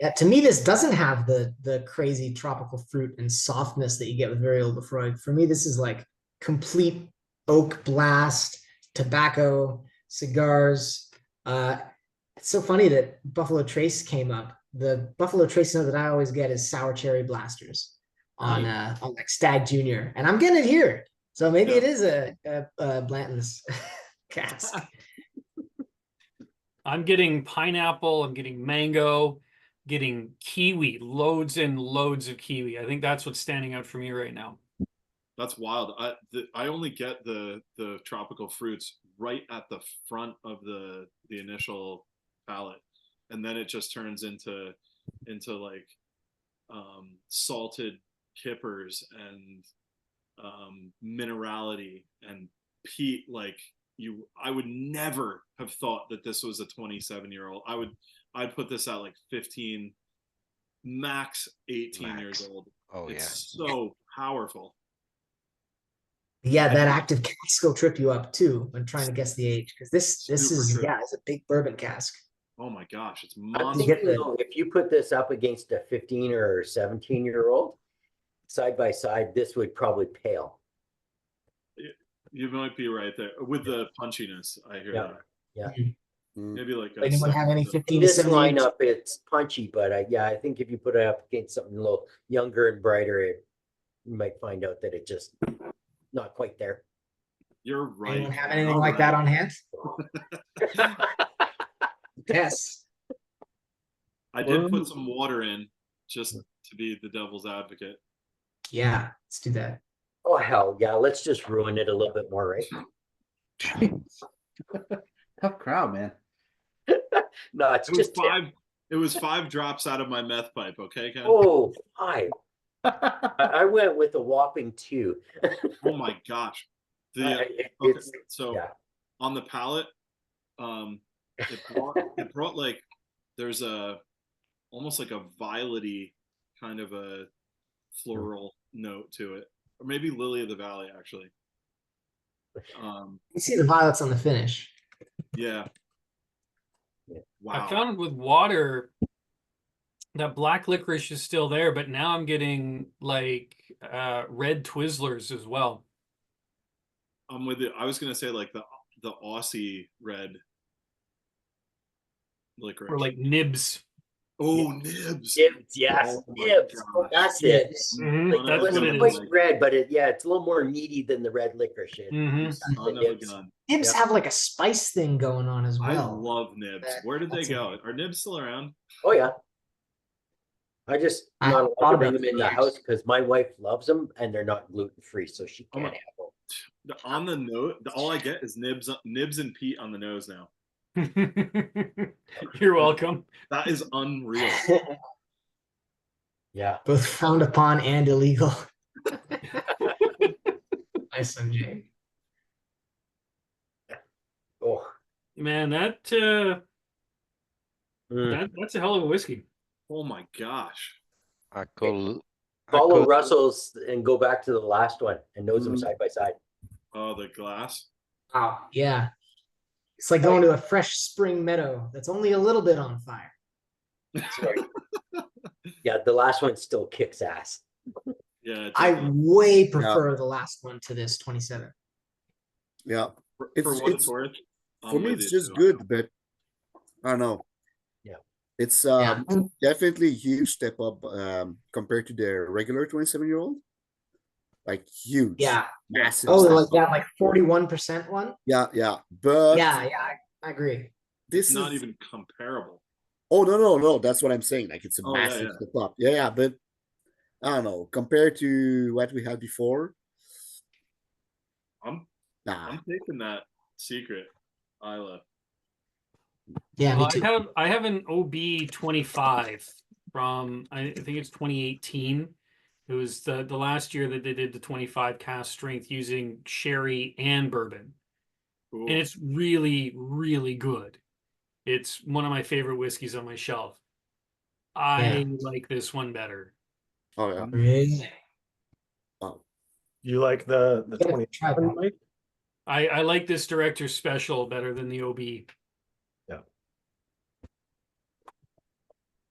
yeah, to me, this doesn't have the crazy tropical fruit and softness that you get with very old Laphroaig. For me, this is like complete oak blast, tobacco, cigars. It's so funny that Buffalo Trace came up. The Buffalo Trace note that I always get is sour cherry blasters on like Stag Junior, and I'm getting it here. So maybe it is a Blanton's cask. I'm getting pineapple, I'm getting mango, getting kiwi, loads and loads of kiwi. I think that's what's standing out for me right now. That's wild. I only get the tropical fruits right at the front of the initial palate, and then it just turns into like salted kippers and minerality and peat. Like I would never have thought that this was a 27-year-old. I'd put this at like 15, max 18 years old. Oh, it's so powerful. Yeah, that active cask will trip you up too when trying to guess the age, because this is Super it's a big bourbon cask. Oh my gosh, it's I'm monster. thinking, if you put this up against a 15 or 17-year-old side by side, this would probably pale. You might be right there with the punchiness. I hear that. Yeah. Maybe like Anyone have any 15 In to this 17? lineup, it's punchy, but I think if you put it up against something a little younger and brighter, you might find out that it just not quite there. You're right. Anyone have anything like that on hand? Yes. I did put some water in just to be the devil's advocate. Yeah, let's do that. Oh hell yeah! Let's just ruin it a little bit more, right? Tough crowd, man. No, it's just It was 5 drops out of my meth pipe. Okay, Ken? Oh, 5. I went with a whopping 2. Oh my gosh. On the palate, it brought like there's almost like a violety kind of a floral note to it, or maybe lily of the valley actually. You see the violets on the finish. Yeah. Wow. I found with water that black licorice is still there, but now I'm getting like red Twizzlers as well. I'm with it. I was gonna say like the Aussie red licorice. Or like nibs. Oh, nibs. Nibs, yes, Oh my nibs. gosh. That's it. Mhm, that's what it Quite is. red, but it's a little more meaty than the red licorice. Son of a gun. Nibs have like a spice thing going on as I well. love nibs. Where did they That's go? Are nibs still around? Oh yeah. I just I not thought allowed to about bring them it in for the years. house because my wife loves them and they're not gluten free, so she Oh can't my- have them. On the note, all I get is nibs and Pete on the nose now. You're welcome. That is unreal. Yeah. Both frowned upon and illegal. Nice, MJ. Oh. Man, that's a hell of a whiskey. Oh my gosh. Follow Russell's and go back to the last one and nose them side by side. Oh, the glass. Wow. Yeah. It's like going to a fresh spring meadow that's only a little bit on fire. Yeah, the last one still kicks ass. Yeah. I way prefer the last one to this 27. Yeah. For what it's worth. For me, it's just good, but I don't know. Yeah. It's definitely a huge step up compared to their regular 27-year-old. Like huge. Yeah. Massive. Oh, step like up. that, like 41% one? Yeah, yeah. But Yeah, I agree. this It's not is even comparable. Oh no. That's what I'm saying. Like it's a Oh, yeah, massive yeah. step up. Yeah, but I don't know. Compared to what we had before, I'm nah. taking that Secret Isla. Yeah, me Well, too. I have an OB 25 from I think it's 2018. It was the last year that they did the 25 cask strength using sherry and bourbon. Cool. And it's really, really good. It's one of my favorite whiskeys on my shelf. I like this one better. Oh yeah. Really? Oh. You like the Gotta 20? try that. Mike? I like this director's special better than the OB.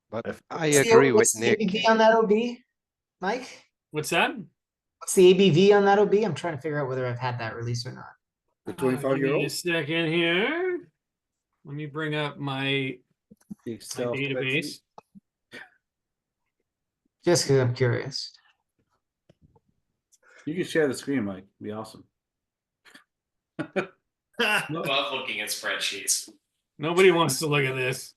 But If- I What's the- agree with what's the Nick. ABV on that OB, Mike? What's that? What's the ABV on that OB? I'm trying to figure out whether I've had that release or not. The Give me a 25-year-old? second here. Let me bring up my The Excel database. Just because I'm curious. You can share the screen, Mike. It'd be awesome. Love looking at spreadsheets. Nobody wants to look at this.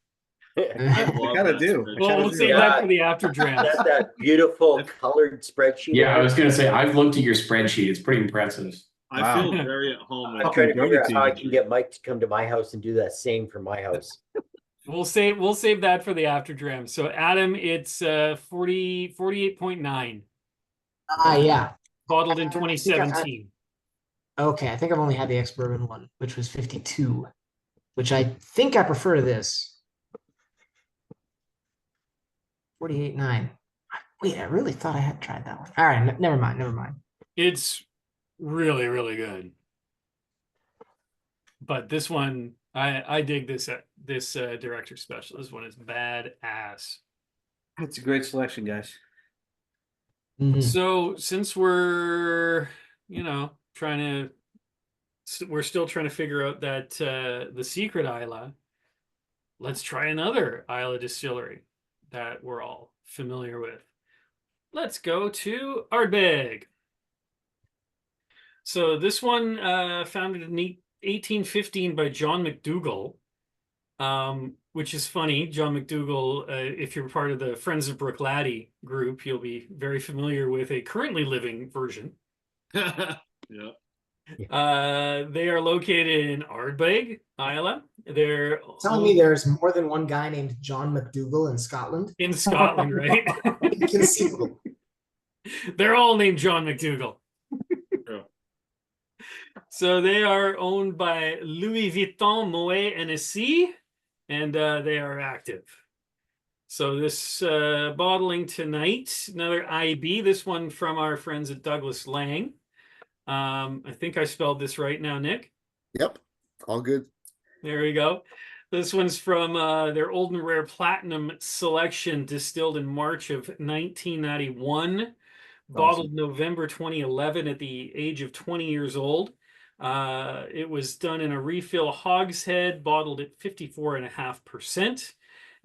I love gotta that do. spreadsheet. Well, we'll save Yeah. that for the after draft. That beautiful colored spreadsheet. Yeah, I was gonna say, I've looked at your spreadsheet. It's pretty impressive. I Wow. feel very at home with I'm trying to Fucking figure out go-to how I team. can get Mike to come to my house and do that same for my house. We'll save that for the after draft. So Adam, it's 48.9, Yeah. bottled in I think 2017. Okay, I think I've only had the ex-bourbon one, which was 52, which I think I prefer to this. 48.9. Wait, I really thought I had tried that one. All right, never mind. It's really, really good. But this one, I dig this director special. This one is badass. It's a great selection, guys. Mhm. So since we're, we're still trying to figure out that the secret Islay, let's try another Islay distillery that we're all familiar with. Let's go to Ardbeg. So this one founded in 1815 by John McDougall, which is funny. John McDougall, if you're part of the Friends of Bruichladdich group, you'll be very familiar with a currently living version. Yeah. They are located in Ardbeg, Islay. They're Telling me there's more than one guy named John McDougall in Scotland. in Scotland, right? Inconceivable. They're all named John McDougall. Yeah. So they are owned by Louis Vuitton, Moet Hennessy, and they are active. So this bottling tonight, another IB, this one from our friends at Douglas Laing. I think I spelled this right now, Nick. Yep. All good. There we go. This one's from their Old and Rare Platinum selection, distilled in March of 1991, bottled November 2011 at the age of 20 years old. It was done in a refill hogshead, bottled at 54.5%,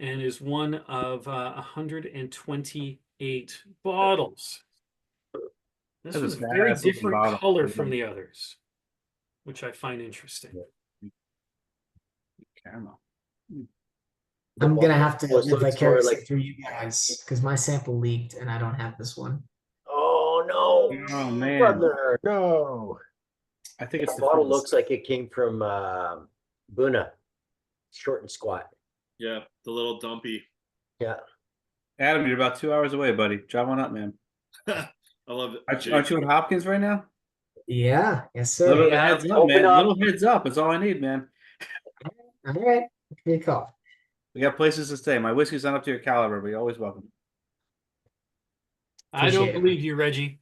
and is one of 128 bottles. This That was is a very badass looking different bottle. color from the others, which I find interesting. Caramel. I'm gonna have to Was live looks more vicariously like- through you guys because my sample leaked and I don't have this one. Oh no! Oh man. Brudner. No. I think it's The the bottle fizz. looks like it came from Buna, short and squat. Yeah. The little dumpy. Yeah. Adam, you're about 2 hours away, buddy. Drive on up, man. I love it. Aren't you in Hopkins right now? Yeah, yes, sir. Little Yeah, heads up, open man. up. Little heads up. That's all I need, man. All right, good call. We got places to stay. My whiskey's not up to your caliber, but you're always welcome. I don't Appreciate it. believe you, Reggie.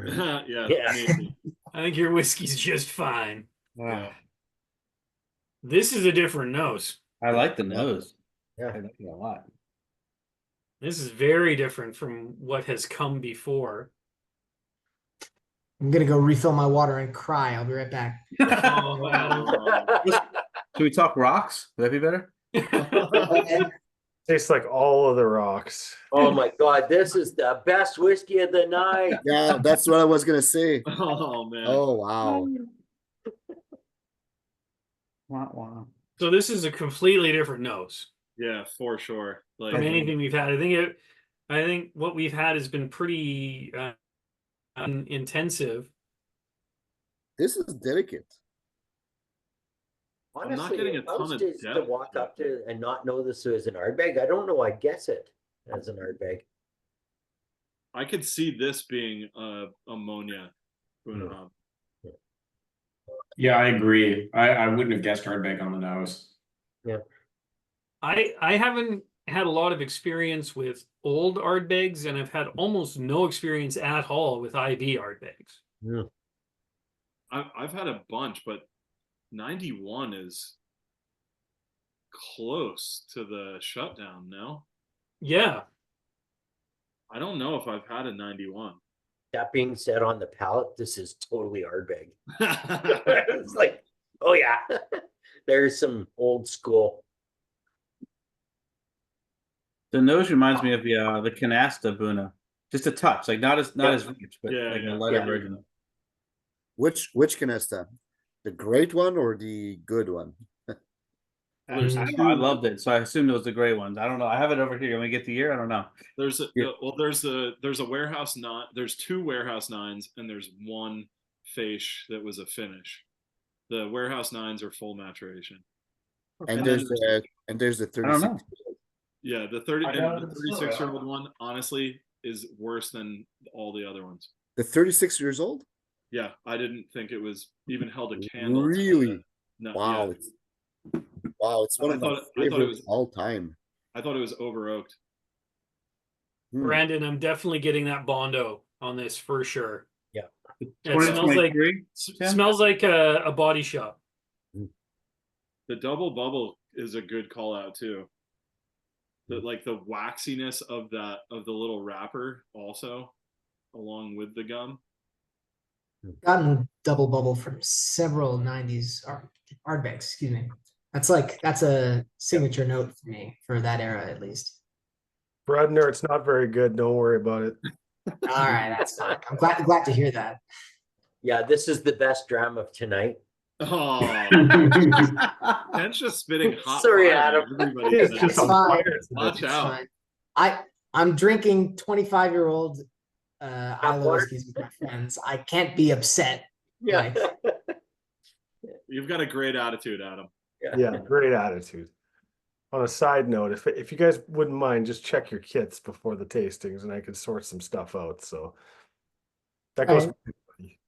Yeah. Yeah. Maybe. I think your whiskey's just fine. Yeah. This is a different nose. I like the nose. Yeah. I like it a lot. This is very different from what has come before. I'm gonna go refill my water and cry. I'll be right back. Oh, wow. Should we talk rocks? Would that be better? Tastes like all of the rocks. Oh my God, this is the best whiskey of the night. Yeah, that's what I was gonna say. Oh man. Oh wow. Wah, wah. So this is a completely different nose. Yeah, for sure. Like from anything we've had. I think what we've had has been pretty intensive. This is delicate. I'm not Honestly, getting a if ton of most is to depth walk to up to and not know this is an Ardbeg. I don't know. I guess it as an Ardbeg. I could see this being ammonia. Yeah, I agree. I wouldn't have guessed Ardbeg on the nose. Yeah. I haven't had a lot of experience with old Ardbegs, and I've had almost no experience at all with IB Ardbegs. Yeah. I've had a bunch, but 91 is close to the shutdown. No, Yeah. I don't know if I've had a 91. That being said, on the palate, this is totally Ardbeg. It's like, oh yeah, there's some old school. The nose reminds me of the canasta Buna. Just a touch, like not as rich, but Yeah, like yeah. a lighter Yeah. version. Which canasta? The great one or the good one? There's I two. loved it, so I assumed it was the gray ones. I don't know. I have it over here. When we get the year, I don't know. There's a Yeah. well, there's a warehouse nine. There's two warehouse nines, and there's one Feis that was a finish. The warehouse nines are full maturation. And And there's then the I don't 36. know. Yeah, the 30 I and got it the in the store, 36-year-old one honestly is worse than all the other ones. The 36 years old? Yeah, I didn't think it was even held a candle. to Really? the- No, Wow. yeah. It's one of my I thought it favorites was all time. I thought it was over oaked. Brandon, I'm definitely getting that Bondo on this for sure. Yeah. It smells like a body shop. The double bubble is a good call out too. The waxiness of the little wrapper also, along with the gum. Gotten double bubble from several 90s Ardbegs, excuse me. That's a signature note for me for that era at least. Brudner, it's not very good. Don't worry about it. All right, that's fine. I'm glad to hear that. Yeah, this is the best dram of tonight. Oh, Ken's just spitting hot Sorry, fire at Adam. everybody It's tonight. just It's fine. Watch It's out. fine. I'm drinking 25-year-old Isla water? whiskeys with my friends. I can't be upset. Yeah. You've got a great attitude, Adam. Yeah, great attitude. On a side note, if you guys wouldn't mind, just check your kits before the tastings, and I could sort some stuff out. So that goes. Alright. for everybody.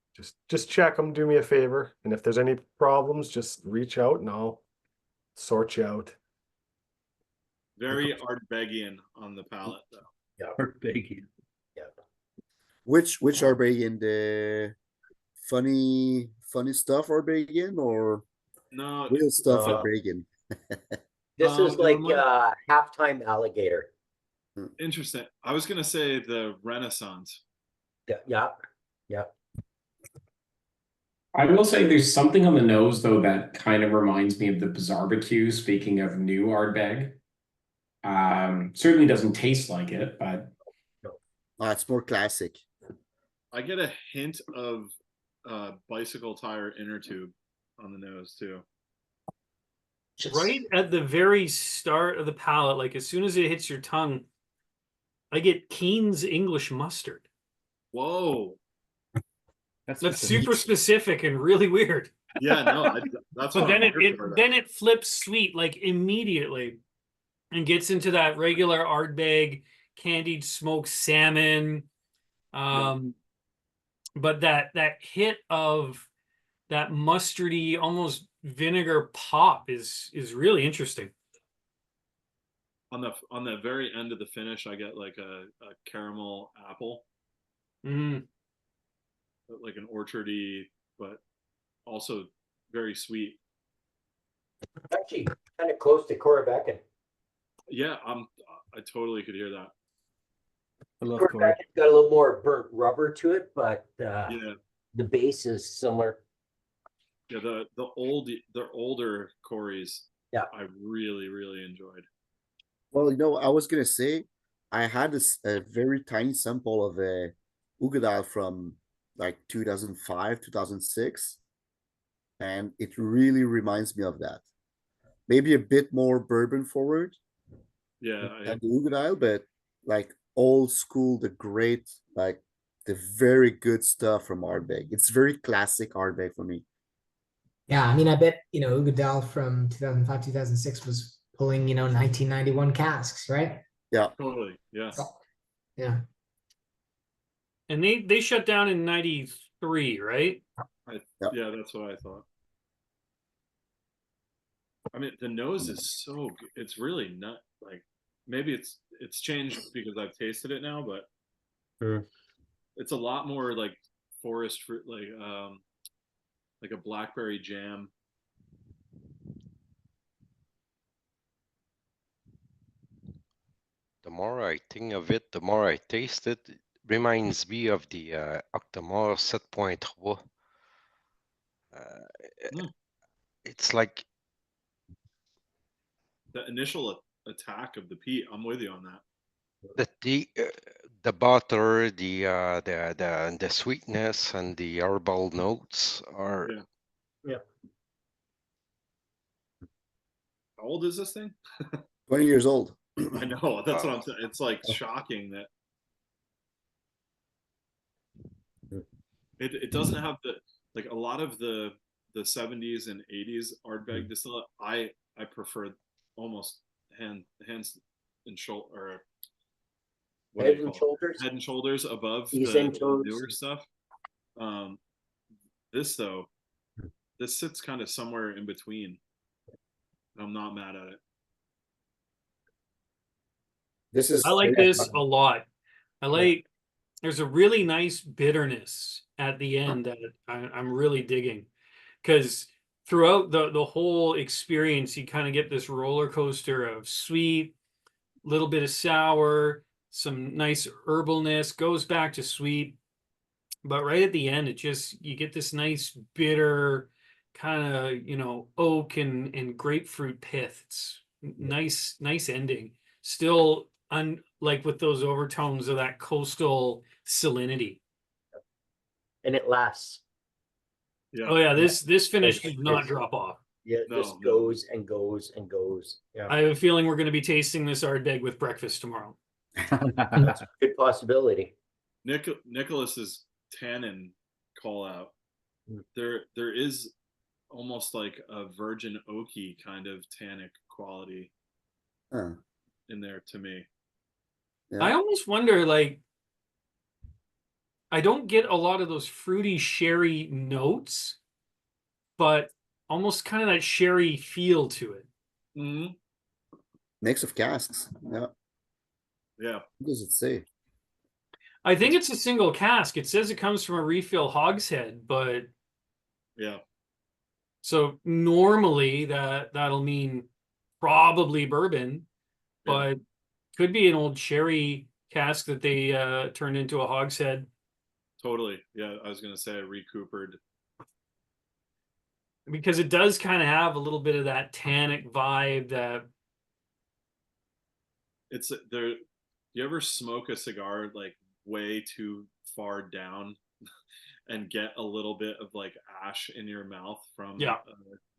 Just check them. Do me a favor, and if there's any problems, just reach out, and I'll sort you out. Very Ardbegian on the palate, though. Ardbeg. Which Ardbeg, the funny stuff Ardbeg or No, real stuff Uh, Ardbeg? This is it like reminds- halftime alligator. interesting. I was gonna say the Renaissance. Yeah. I will say there's something on the nose though that kind of reminds me of the Barbecue. Speaking of new Ardbeg, certainly doesn't taste like it, but It's more classic. I get a hint of bicycle tire inner tube on the nose too. Right at the very start of the palate, like as soon as it hits your tongue, I get Keen's English mustard. Whoa. That's super specific and really weird. Yeah, no, that's But what then I'm here for, though. it flips sweet like immediately, and gets into that regular Ardbeg candied smoked salmon. But that hit of that mustardy, almost vinegar pop is really interesting. On the very end of the finish, I get like a caramel apple, Mm. like an orchardy, but also very sweet. Actually, kind of close to Corbeck. Yeah, I totally could hear that. I love Corbeck Corey. got a little more burnt rubber to it, but Yeah, the base is similar. yeah. The older Corys, Yeah. I really enjoyed. Well, I was gonna say I had a very tiny sample of a Ugadal from like 2005, 2006, and it really reminds me of that. Maybe a bit more bourbon forward, Yeah, and the Ugadile, but like old school, the great, like the very good stuff from Ardbeg. It's very classic Ardbeg for me. Yeah, I mean, I bet, Ugadal from 2005, 2006 was pulling, 1991 casks, right? Yeah. totally. Yeah. Yeah. And they shut down in 93, right? Yeah, that's what I thought. I mean, the nose is so good. It's really not like, maybe it's changed because I've tasted it now, but it's a lot more like forest fruit, like a blackberry jam. The more I think of it, the more I taste it. It reminds me of the Octomore 7.3. It's like The initial attack of the peat. I'm with you on that. the butter, the sweetness, and the herbal notes are. Yeah. How old is this thing? 20 years old. I know. That's what I'm saying. It's like shocking that it doesn't have like a lot of the 70s and 80s Ardbeg distillate. I prefer almost hands and shoulder, or what do Head you and call it? shoulders. Head and shoulders above Knees the and toes. newer stuff. This though, this sits kind of somewhere in between. I'm not mad at it. This is I like this a lot. There's a really nice bitterness at the end that I'm really digging, because throughout the whole experience, you kind of get this roller coaster of sweet, little bit of sour, some nice herbalness, goes back to sweet, but right at the end, you get this nice bitter kind of, oak and grapefruit pith. It's nice ending. Still like with those overtones of that coastal salinity. And it lasts. Yeah. Oh yeah, this finish does not drop off. Yeah, it just goes and goes and goes. Yeah. I have a feeling we're going to be tasting this Ardbeg with breakfast tomorrow. That's a good possibility. Nicholas's tannin call out. There is almost like a virgin oaky kind of tannic quality in there to me. Yeah. I almost wonder, like, I don't get a lot of those fruity sherry notes, but almost kind of that sherry feel to it. Mm-hmm. Mix of casks. Yeah. Yeah. What does it say? I think it's a single cask. It says it comes from a refill hogshead, but yeah. So normally that'll mean probably bourbon, but could be an old sherry cask that they turned into a hogshead. Totally. Yeah, I was gonna say recoopered. Because it does kind of have a little bit of that tannic vibe that it's there. You ever smoke a cigar like way too far down and get a little bit of like ash in your mouth from a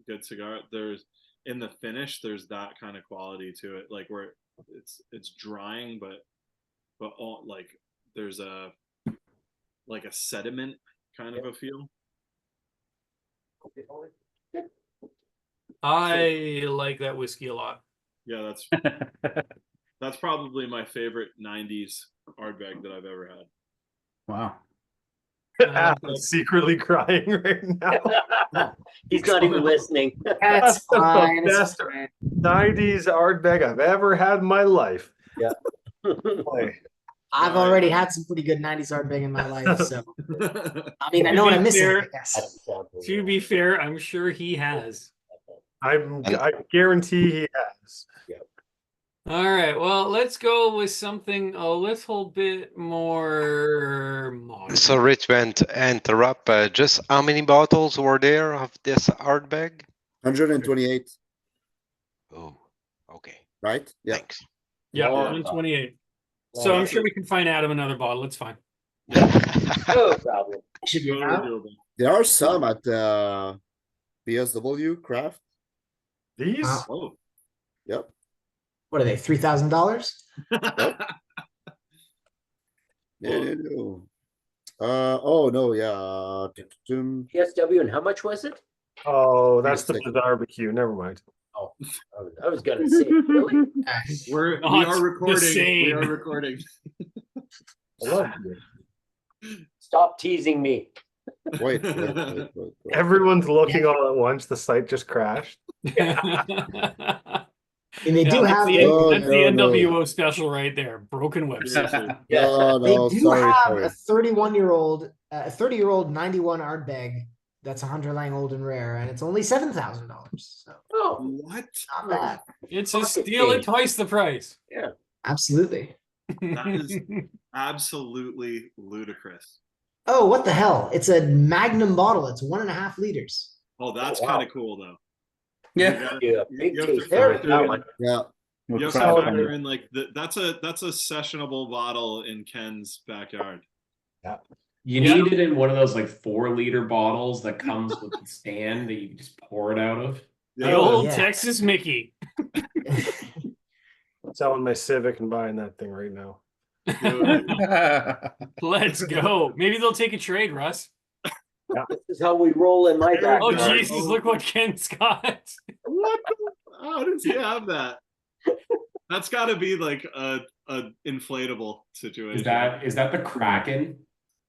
good cigar? There's in the finish, there's that kind of quality to it, like where it's drying, but all like there's a sediment kind of a feel. I like that whiskey a lot. Yeah, that's probably my favorite 90s Ardbeg that I've ever had. Wow. I'm secretly crying right now. He's not even listening. That's fine. the best 90s Ardbeg I've ever had in my life. Yeah. I've already had some pretty good 90s Ardbeg in my life, so I mean, I know what I'm missing, I guess. To be fair, I'm sure he has. I guarantee he has. All right, well, let's go with something a little bit more modern. So, Rich went interrupt. Just how many bottles were there of this Ardbeg? 128. Oh, okay. Right? Yeah. Thanks. Yeah, 128. So I'm sure we can find Adam another bottle. It's fine. No problem. Should be out. There are some at BSW Craft. These? Oh. Yep. What are they? $3,000? No. Oh no, yeah. PSW, and how much was it? Oh, that's the Second. barbecue. Never mind. Oh, I was gonna say, really? we Not are the recording. We same. are recording. I love you. Stop teasing me. Wait. Everyone's looking all at once. The site just crashed. And they do that's have the, Oh, that's the no. NWO special right there. Broken website. Seriously. No, they no, do sorry, have sorry. a 31-year-old, a 30-year-old 91 Ardbeg. That's a Hunter Lang Old and Rare, and it's only $7,000. So Oh, What? not bad. It's a Pocket steal at change. twice the price. yeah. Absolutely. That is absolutely ludicrous. Oh, what the hell? It's a Magnum bottle. It's 1.5 liters. Oh, that's Oh, wow. kind of cool though. Yeah. Yeah, big You have to taste There with factor that in- one. Yeah. You have to Crowdfunding. factor in like that's a sessionable bottle in Ken's backyard. You Yeah. need it in one of those like 4-liter bottles that comes with the stand that you can just pour it out of. The Yeah. old yeah. Texas Mickey. Selling my Civic and buying that thing right now. Let's go. Maybe they'll take a trade, Russ. This is how we roll in my There Oh, you go. backyard. Jesus, look what Ken's got. What? How does he have that? That's got to be like a inflatable situation. Is that the Kraken?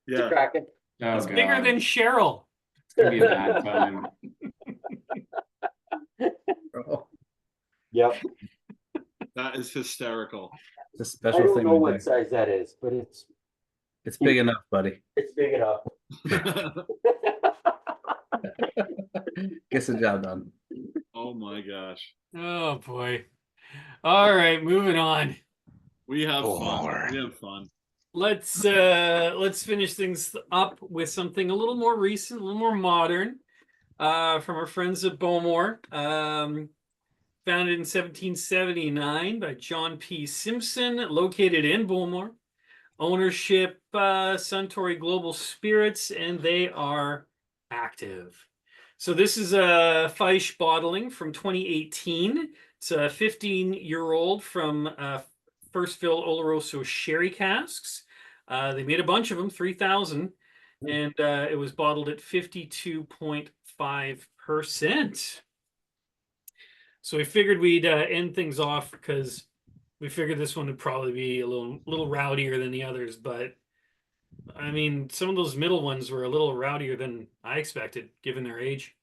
Yeah. Kraken. Oh, It's bigger God. than Cheryl. It's gonna be a bad time. Yep. That is hysterical. It's a I special don't thing. know we what do. size that is, but it's It's big enough, buddy. big enough. Gets the job done. Oh my gosh. Oh boy. All right, moving on. We have fun. More. We have fun. Let's finish things up with something a little more recent, a little more modern, from our friends at Bowmore. Founded in 1779 by John P. Simpson, located in Bowmore. Ownership Suntory Global Spirits, and they are active. So this is a Feis bottling from 2018. It's a 15-year-old from first fill Oloroso sherry casks. They made a bunch of them, 3,000, and it was bottled at 52.5%. So we figured we'd end things off because we figured this one would probably be a little rowdier than the others. But I mean, some of those middle ones were a little rowdier than I expected, given their age.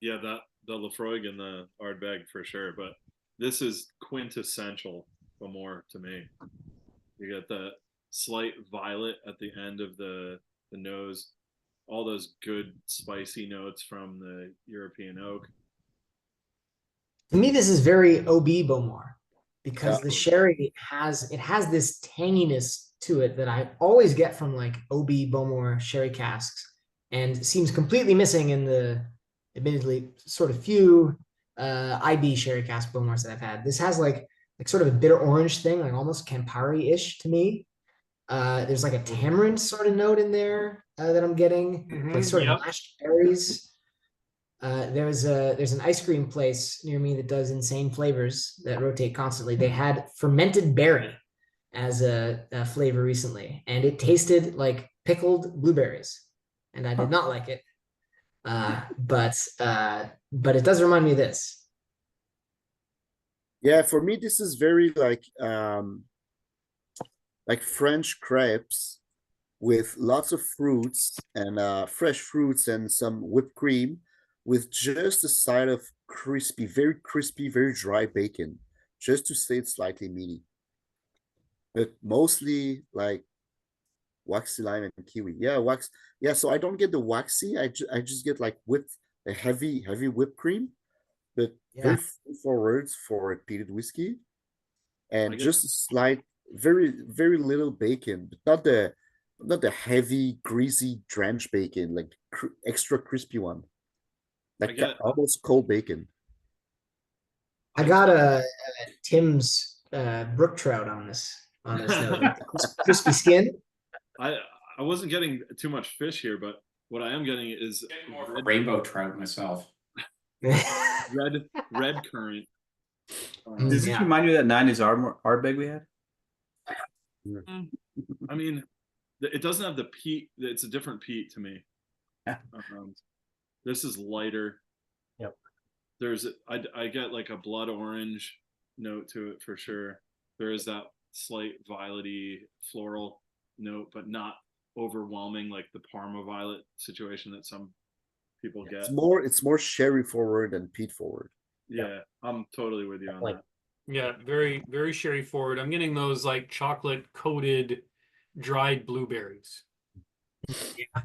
Yeah, the Laphroaig and the Ardbeg for sure, but this is quintessential Bowmore to me. You got the slight violet at the end of the nose, all those good spicy notes from the European oak. To me, this is very OB Bowmore because Yeah. the sherry has this tanginess to it that I always get from like OB Bowmore sherry casks, and seems completely missing in the admittedly sort of few IB sherry cask Bowmores that I've had. This has like sort of a bitter orange thing, like almost Campari-ish to me. There's like a tamarind sort of note in there that I'm getting, like sort of mashed berries. There's an ice cream place near me that does insane flavors that rotate constantly. They had fermented berry as a flavor recently, and it tasted like pickled blueberries, and I did not like it. But it does remind me of this. Yeah, for me, this is very like French crepes with lots of fruits and fresh fruits and some whipped cream with just a side of crispy, very dry bacon, just to say it's slightly meaty. But mostly like waxy lime and kiwi. Yeah, wax. Yeah, so I don't get the waxy. I just get like a heavy whipped cream, but very forward for a peated whiskey, and just a slight, very little bacon, but not the heavy, greasy, drenched bacon, like extra crispy one, like that, almost cold bacon. I got a Tim's brook trout on this note. Crispy skin. I wasn't getting too much fish here, but what I am getting is Rainbow trout myself. red currant. Does this remind you of that 90s Ardbeg we had? I mean, it doesn't have the peat. It's a different peat to me. This is lighter. Yep. I get like a blood orange note to it for sure. There is that slight violety floral note, but not overwhelming like the Parma violet situation that some people get. It's more sherry forward than peat forward. Yeah, I'm totally with you on that. Yeah, very, very sherry forward. I'm getting those like chocolate coated dried blueberries. Yeah,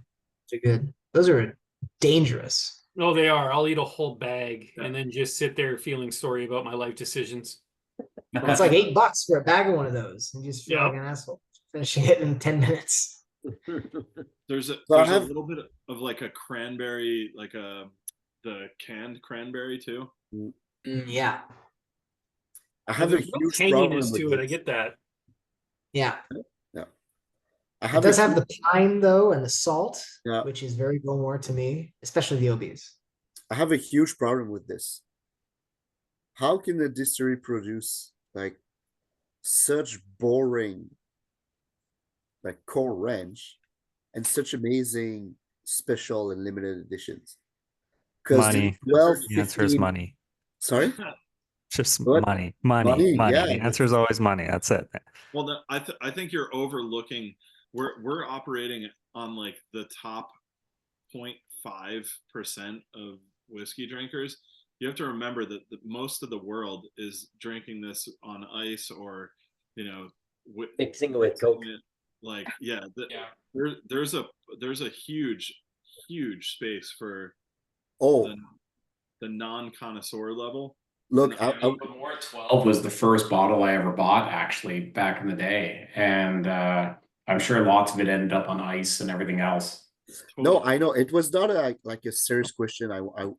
they're good. Those are dangerous. Oh, they are. I'll eat a whole bag and then just sit there feeling sorry about my life decisions. It's like $8 for a bag of one of those. And you just feel like an asshole finishing it in 10 minutes. There's a little bit of like a cranberry, like the canned cranberry too. Yeah. I have a huge problem with to it. I get that. Yeah. Yeah. It does have the pine though and the salt, which is very Bowmore to me, especially the OBs. I have a huge problem with this. How can the distillery produce like such boring like core range and such amazing special and limited editions? Money. The answer is money. Sorry? Just What? money. Yeah. The answer is always money. That's it. Well, I think you're overlooking. We're operating on like the top 0.5% of whiskey drinkers. You have to remember that most of the world is drinking this on ice or, mixing it with Coke. Like, there's a huge space for the non-connoisseur level. Look, Bowmore 12 was the first bottle I ever bought, actually, back in the day, and I'm sure lots of it ended up on ice and everything else. No, I know it was not like a serious question. It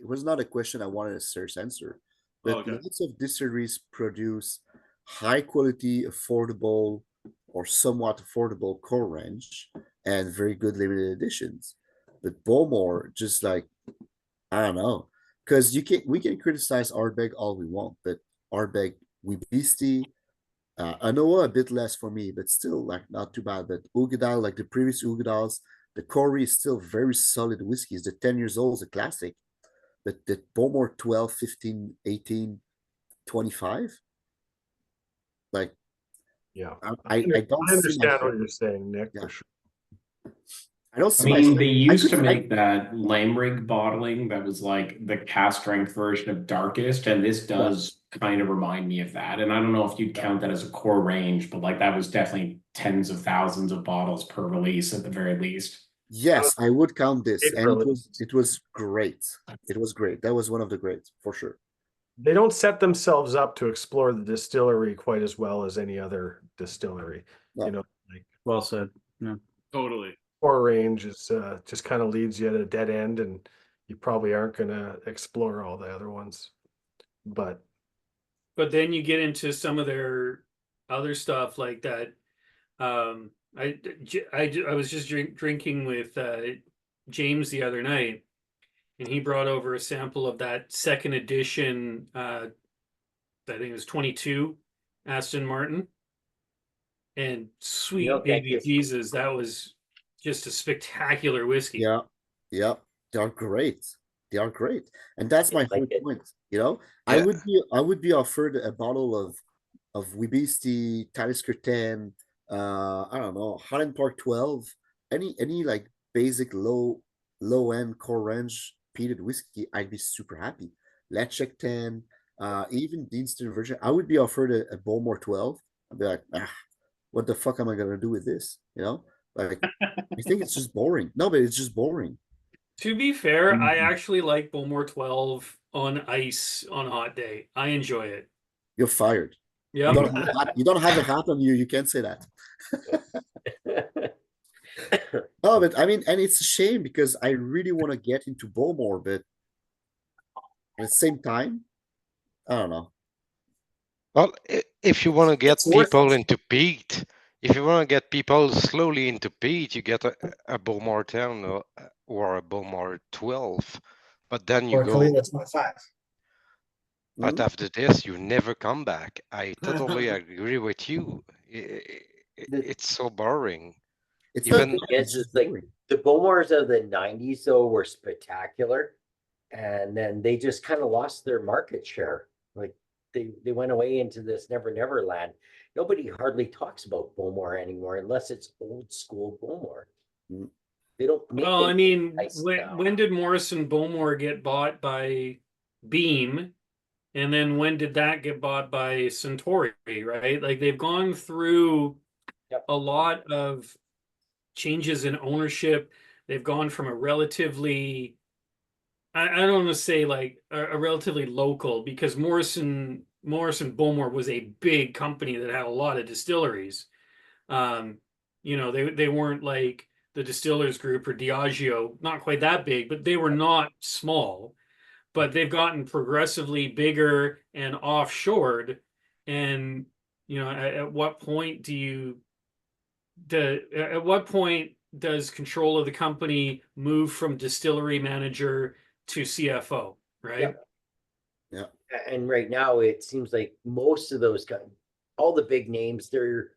was not a question I wanted a serious answer. But lots of distilleries produce high quality, affordable, or somewhat affordable core range and very good limited editions. But Bowmore, just like, I don't know, because we can criticize Ardbeg all we want, but Ardbeg, we beastie. Anoa a bit less for me, but still like not too bad. But Ugadal, like the previous Ugadals, the Corey is still very solid whiskeys. The 10 years old is a classic. But the Bowmore 12, 15, 18, 25, like, yeah, I don't understand what you're saying, Nick, for sure. I mean, they used to make that Lamrig bottling that was like the cask strength version of Darkest, and this does kind of remind me of that. And I don't know if you'd count that as a core range, but like that was definitely tens of thousands of bottles per release at the very least. Yes, I would count this, and it was great. It was great. That was one of the greats for sure. They don't set themselves up to explore the distillery quite as well as any other distillery. No. Like well said. No, totally. Core range is just kind of leads you at a dead end, and you probably aren't going to explore all the other ones. But then you get into some of their other stuff like that. I was just drinking with James the other night, and he brought over a sample of that second edition. I think it was 22 Aston Martin, and sweet baby Jesus, that was just a spectacular whiskey. Yeah, they are great. They are great, and that's my whole point. I would be offered a bottle of Wibisty, Talisker 10, I don't know, Highland Park 12, any like basic low end core range peated whiskey, I'd be super happy. Laphroaig 10, even the instant version, I would be offered a Bowmore 12. I'd be like, what the fuck am I gonna do with this? Like, I think it's just boring. No, but it's just boring. To be fair, I actually like Bowmore 12 on ice on a hot day. I enjoy it. You're fired. Yeah. You don't have a hat on you. You can't say that. No, but I mean, and it's a shame because I really want to get into Bowmore, but at the same time, I don't know. Well, if you want to get people into peat, if you want to get people slowly into peat, you get a Bowmore 10 or a Bowmore 12, but then you or go. Caol Ila 25. But after this, you never come back. I totally agree with you. It's so boring. It's Even It's like the Bowmores of the 90s though were spectacular, and then they just kind of lost their market share. Like they went away into this never land. Nobody hardly talks about Bowmore anymore unless it's old school Bowmore. They don't make Well, I mean, nice now. when did Morrison Bowmore get bought by Beam? And then when did that get bought by Suntory, right? Like they've gone through a lot of changes in ownership. They've gone from a relatively, I don't want to say like a relatively local, because Morrison Bowmore was a big company that had a lot of distilleries. You know, they weren't like the Distillers Group or Diageo, not quite that big, but they were not small. But they've gotten progressively bigger and offshored. And, you know, at what point at what point does control of the company move from distillery manager to CFO, right? Yeah. And right now it seems like most of those guys, all the big names, they're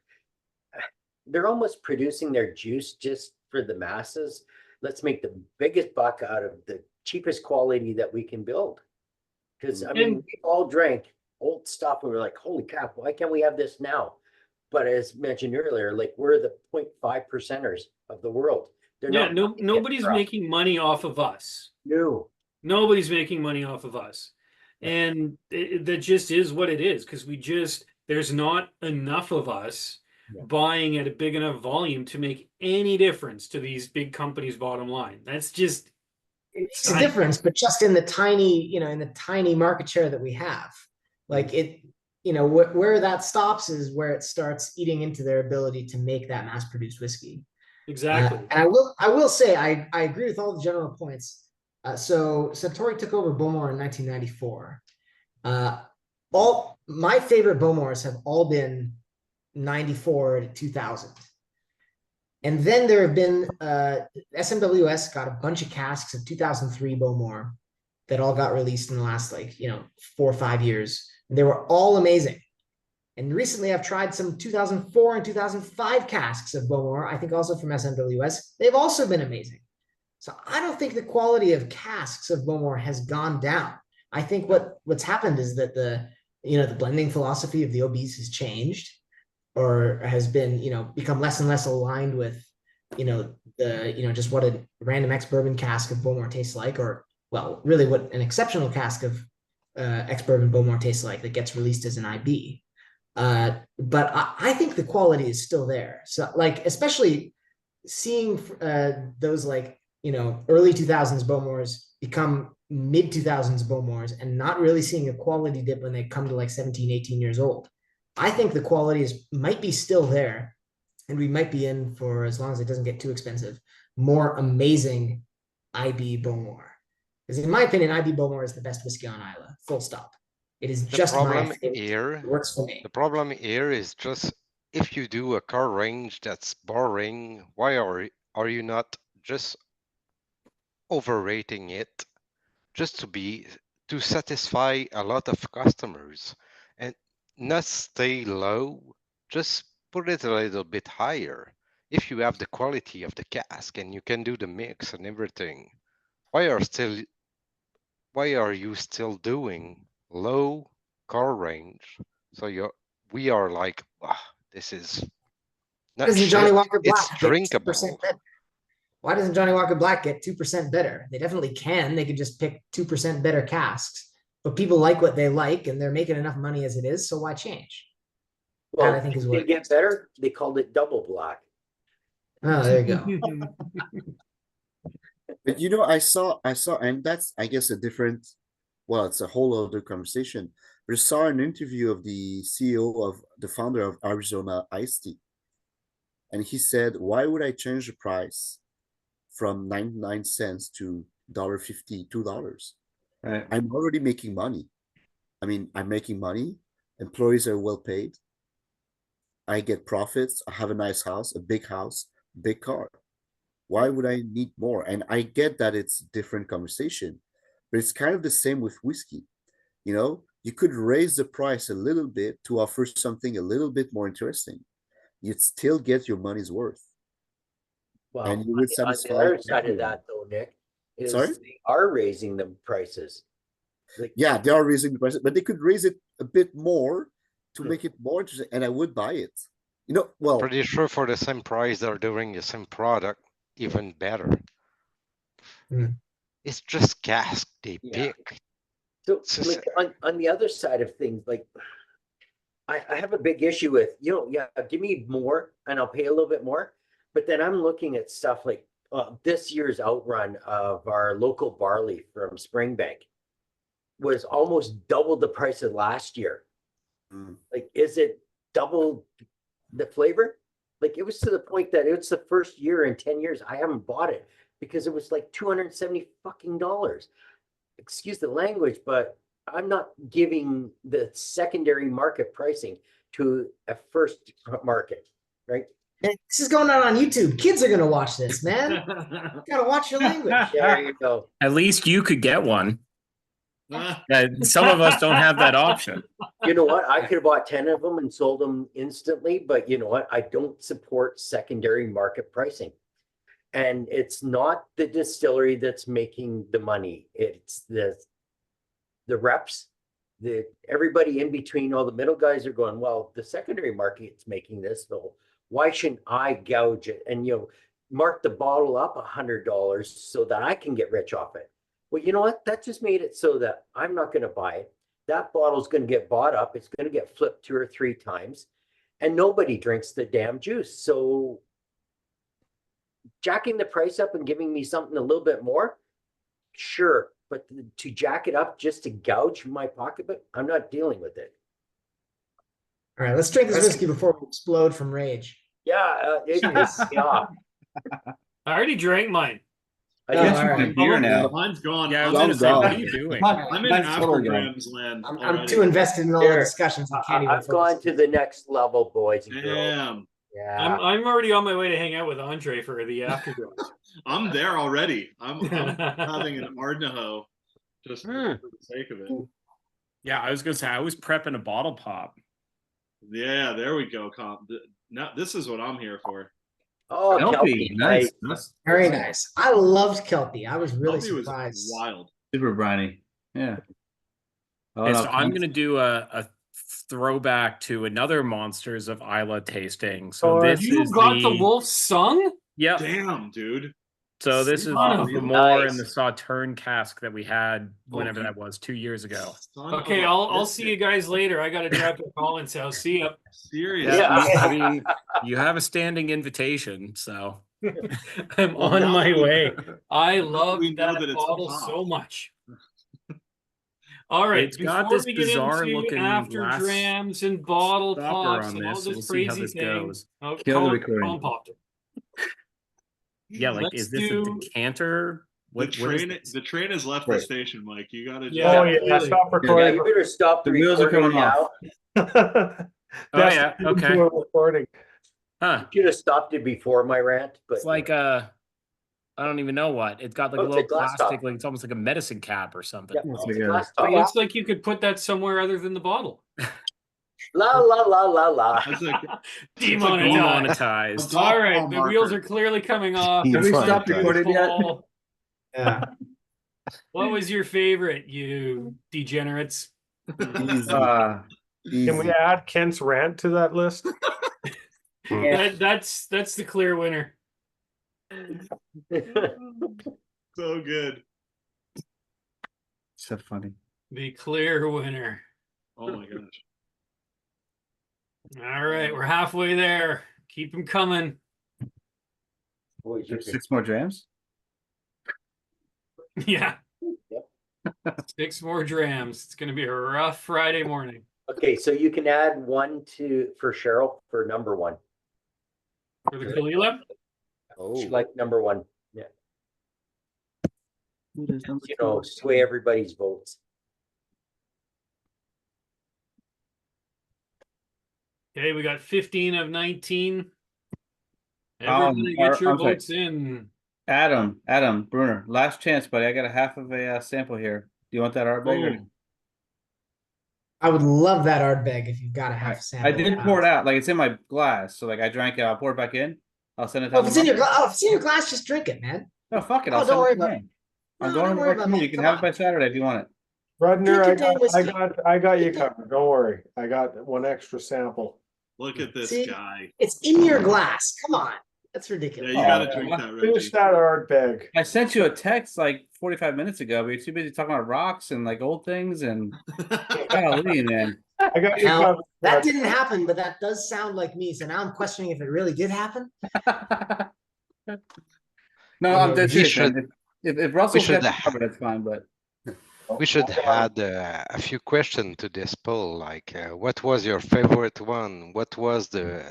almost producing their juice just for the masses. Let's make the biggest buck out of the cheapest quality that we can build. Because I mean, we all drank old stuff and we're like, holy crap, why can't we have this now? But as mentioned earlier, like we're the 0.5%ers of the world. Nobody's making money off of us. No. Nobody's making money off of us. And that just is what it is, because there's not enough of us buying at a big enough volume to make any difference to these big companies' bottom line. That's just, it's a difference, but just in the tiny market share that we have. Like it, where that stops is where it starts eating into their ability to make that mass produced whiskey. Exactly. And I will say, I agree with all the general points. So Suntory took over Bowmore in 1994. All my favorite Bowmores have all been 94 to 2000. And then there have been SMWS got a bunch of casks of 2003 Bowmore that all got released in the last 4 or 5 years. And they were all amazing. And recently I've tried some 2004 and 2005 casks of Bowmore, I think also from SMWS. They've also been amazing. So I don't think the quality of casks of Bowmore has gone down. I think what's happened is that the blending philosophy of the OBs has changed, or has been, become less and less aligned with, just what a random ex-bourbon cask of Bowmore tastes like, or, well, really what an exceptional cask of ex-bourbon Bowmore tastes like that gets released as an IB. But I think the quality is still there. So, especially seeing those, early 2000s Bowmores become mid 2000s Bowmores and not really seeing a quality dip when they come to 17, 18 years old. I think the quality might be still there, and we might be in, for as long as it doesn't get too expensive, more amazing IB Bowmore. Because in my opinion, IB Bowmore is the best whiskey on Islay. Full stop. It is just my favorite. It works for me. The problem here is just, if you do a car range that's boring, why are you not just overrating it, just to satisfy a lot of customers, and not stay low, just put it a little bit higher. If you have the quality of the cask and you can do the mix and everything, why are you still doing low car range? So we are like, this is not Doesn't Johnny Walker Black it's drinkable. Why doesn't Johnny Walker Black get 2% better? They definitely can. They could just pick 2% better casks, but people like what they like, and they're making enough money as it is. So why change? Well, that, I think, is what they get better. They called it double black. Oh, there you go. But I saw, and that's, I guess, a different, well, it's a whole other conversation. But I saw an interview of the the founder of Arizona Iced Tea. And he said, why would I change the price from 99 cents to $1.50, $2? Right. I'm already making money. I mean, I'm making money. Employees are well paid. I get profits. I have a nice house, a big car. Why would I need more? And I get that it's a different conversation, but it's kind of the same with whiskey. you could raise the price a little bit to offer something a little bit more interesting. You'd still get your money's worth. Well, And you on would the satisfy other side of everyone. that though, Nick, is Sorry? they are raising the prices. Like, Yeah, they are raising the price, but they could raise it a bit more to make it more interesting, and I would buy it. You know, well, Pretty sure for the same price, they're doing the same product, even better. Mm. It's just cask they Yeah. pick. So It's just- like on the other side of things, like I have a big issue with, yeah, give me more and I'll pay a little bit more. But then I'm looking at stuff like this year's outrun of our local barley from Springbank was almost double the price of last year. Like, is it double the flavor? Like, it was to the point that it's the first year in 10 years I haven't bought it because it was like $270 fucking dollars. Excuse the language, but I'm not giving the secondary market pricing to a first market, right? This is going on YouTube. Kids are gonna watch this, man. You gotta watch your language. There you go. At least you could get one. Some of us don't have that option. You know what? I could have bought 10 of them and sold them instantly, but you know what? I don't support secondary market pricing. And it's not the distillery that's making the money. It's the reps, everybody in between, all the middle guys are going, well, the secondary market's making this, so why shouldn't I gouge it and mark the bottle up $100 so that I can get rich off it? Well, you know what? That just made it so that I'm not going to buy it. That bottle's going to get bought up. It's going to get flipped 2 or 3 times, and nobody drinks the damn juice. So jacking the price up and giving me something a little bit more, sure. But to jack it up just to gouge my pocketbook, I'm not dealing with it. All right, let's drink this whiskey before we explode from rage. Yeah, yeah. I already drank mine. Mine's gone. Yeah, I I'm was gonna in- say, what are you doing? I'm in Aftergrams land. I'm too invested in all the discussions. I can't even I've gone to the next level, boys and girls. Damn. Yeah. I'm already on my way to hang out with Andre for the afterglow. I'm there already. I'm having an Ardnaho just for the sake of it. Yeah, I was gonna say I was prepping a bottle pop. Yeah, there we go, comp. Now this is what I'm here for. Oh, Kelpie, nice. Very nice. I loved Kelpie. I was really Kelpie was surprised. wild. Super briny. Yeah. Oh, Okay, no, so I'm gonna do a throwback to another Monsters of Islay tasting. So this you is got the wolf sung? Yep. Damn, dude. So this is Son of the a- more Nice. in the Sauterne cask that we had whenever that was 2 years ago. Okay, I'll see you guys later. I gotta drive to Colin's house. See ya. Serious. Yeah. I mean, you have a standing invitation, so I'm Well, on now my we- way. I love we know that that it's bottle pop. so much. All right, It's got before this we get bizarre into looking after last drams and bottle stopper pops on and all this, this we'll see how crazy this thing. goes. Oh, Kill the Colin- recording. Colin popped it. Yeah, like Let's is this a do- decanter? What is this? The train has left Right. the station, Mike. You gotta just Yeah. Oh yeah, Really. stop Yeah, recording. you better stop The wheels are recording coming off. now. Oh yeah, okay. Recording. Huh. You should have stopped it before my rant, but It's like I don't even know what. It's got like Oh, a it's little a glass plastic, top. like it's almost like a medicine cap or something. yeah, It's it's like a a- glass It top. looks like you could put that somewhere other than the bottle. La la la la la. That's like Demonetized. Demonetized. All right, Paul the wheels Marker. are clearly coming off. Have we stopped recording yet? Paul, Yeah. what was your favorite, you degenerates? Easy. Can we Easy. add Kent's rant to that list? That's the clear winner. so good. So funny. The clear winner. Oh my gosh. All right, we're halfway there. Keep them coming. Boys, you There's can- 6 more jams. Yeah. Yep. 6 more drams. It's going to be a rough Friday morning. Okay, so you can add one for Cheryl for number 1. For the Caol Ila? She liked number 1. Yeah. Who does number You know, 2? sway everybody's votes. Okay, we got 15 of 19. Oh, Everybody get your I'm sorry. votes in. Adam, Brunner, last chance, buddy. I got a half of a sample here. Do you want that Ardbeg? or- Boom. I would love that Ardbeg if you've got a half sample. I did pour it out. Like it's in my glass. So like I drank it. I'll pour it back in. I'll send it Oh, to if it's in your if it's in your glass, just drink it, man. No, fuck it. Oh, I'll don't worry send it about to it. you. I'm No, going don't to worry work about tomorrow. me. You can Come have on. it by Saturday if you want it. Brudner, Drink your damn whiskey. I got you Drink it. covered. Don't worry. I got one extra sample. Look at this See? guy. It's in your glass. Come on. That's Yeah, ridiculous. you gotta drink that, Finish Reggie. that Ardbeg. I sent you a text like 45 minutes ago, but you're too busy talking about rocks and like old things and golly, man. I got you Now, covered. that Brudner. didn't happen, but that does sound like me. So now I'm questioning if it really did happen. No, I'm dead We serious, man. should- If Russell should got have- covered, that's fine. But We should add a few questions to this poll, like what was your favorite one? What was the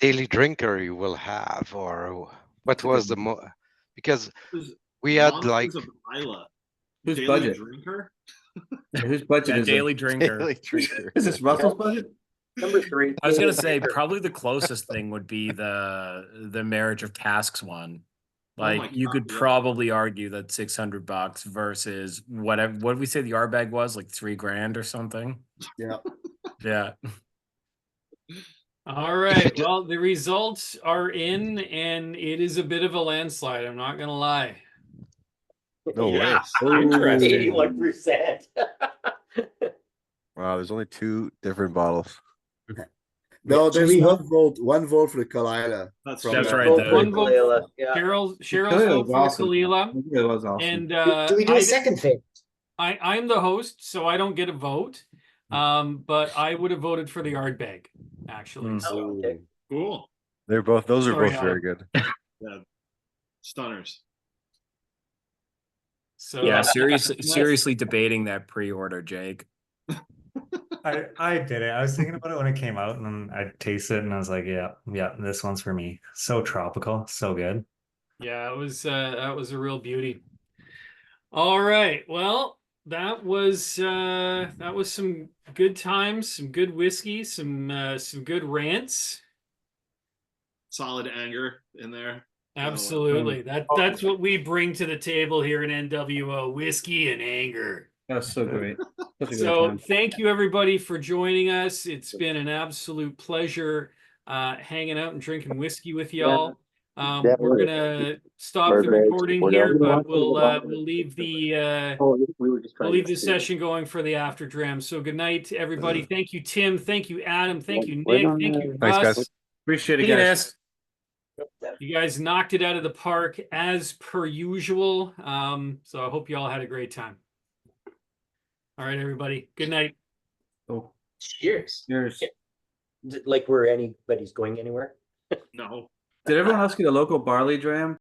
daily drinker you will have, or what was the because we had Monsters like of Islay. whose Daily budget? drinker? Whose budget Yeah, is daily it? drinker. Is this Russell's budget? Number 3. I was gonna say probably the closest thing would be the Marriage of Caṣks one. Like my you God, could yeah. probably argue that $600 versus whatever. What did we say the Ardbeg was, like $3,000 or something? Yeah. Yeah. All right. Well, the results are in, and it is a bit of a landslide. I'm not gonna lie. No way. Yes. Interesting. 81%. Wow, there's only 2 different bottles. No, Should there's we one vote for the Caol Ila. That's That's true. right. Vote the- for One vote. Layla, yeah. Cheryl's Caol Ila vote was for awesome. Caol Ila, It was awesome. and Do we do a second favorite? I'm the host, so I don't get a vote. But I would have voted for the Ardbeg, actually. Mm. So Oh, okay. Cool. Those are Sorry, both very good. Yeah. Stunners. So Yeah, seriously, yes. seriously debating that pre-order, Jake. I did it. I was thinking about it when it came out, and then I tasted it, and I was like, yeah, this one's for me. So tropical, so good. Yeah, that was a real beauty. All right. Well, that was some good times, some good whiskey, some good rants. Solid anger in there. Absolutely. That's what we bring to the table here in NWO, whiskey and anger. That's so great. Such a good So time. thank you everybody for joining us. It's been an absolute pleasure hanging out and drinking whiskey with y'all. We're gonna stop the recording here, but we'll leave the session going for the after dram. So good night, everybody. Thank you, Tim. Thank you, Adam. Thank you, Nick. Thank you, Thanks, Russ. guys. Appreciate it, Look at guys. this. You guys knocked it out of the park as per usual. So I hope you all had a great time. All right, everybody. Good night. Oh, Cheers. cheers. Like where anybody's going anywhere? No. Did everyone else get a local barley dram?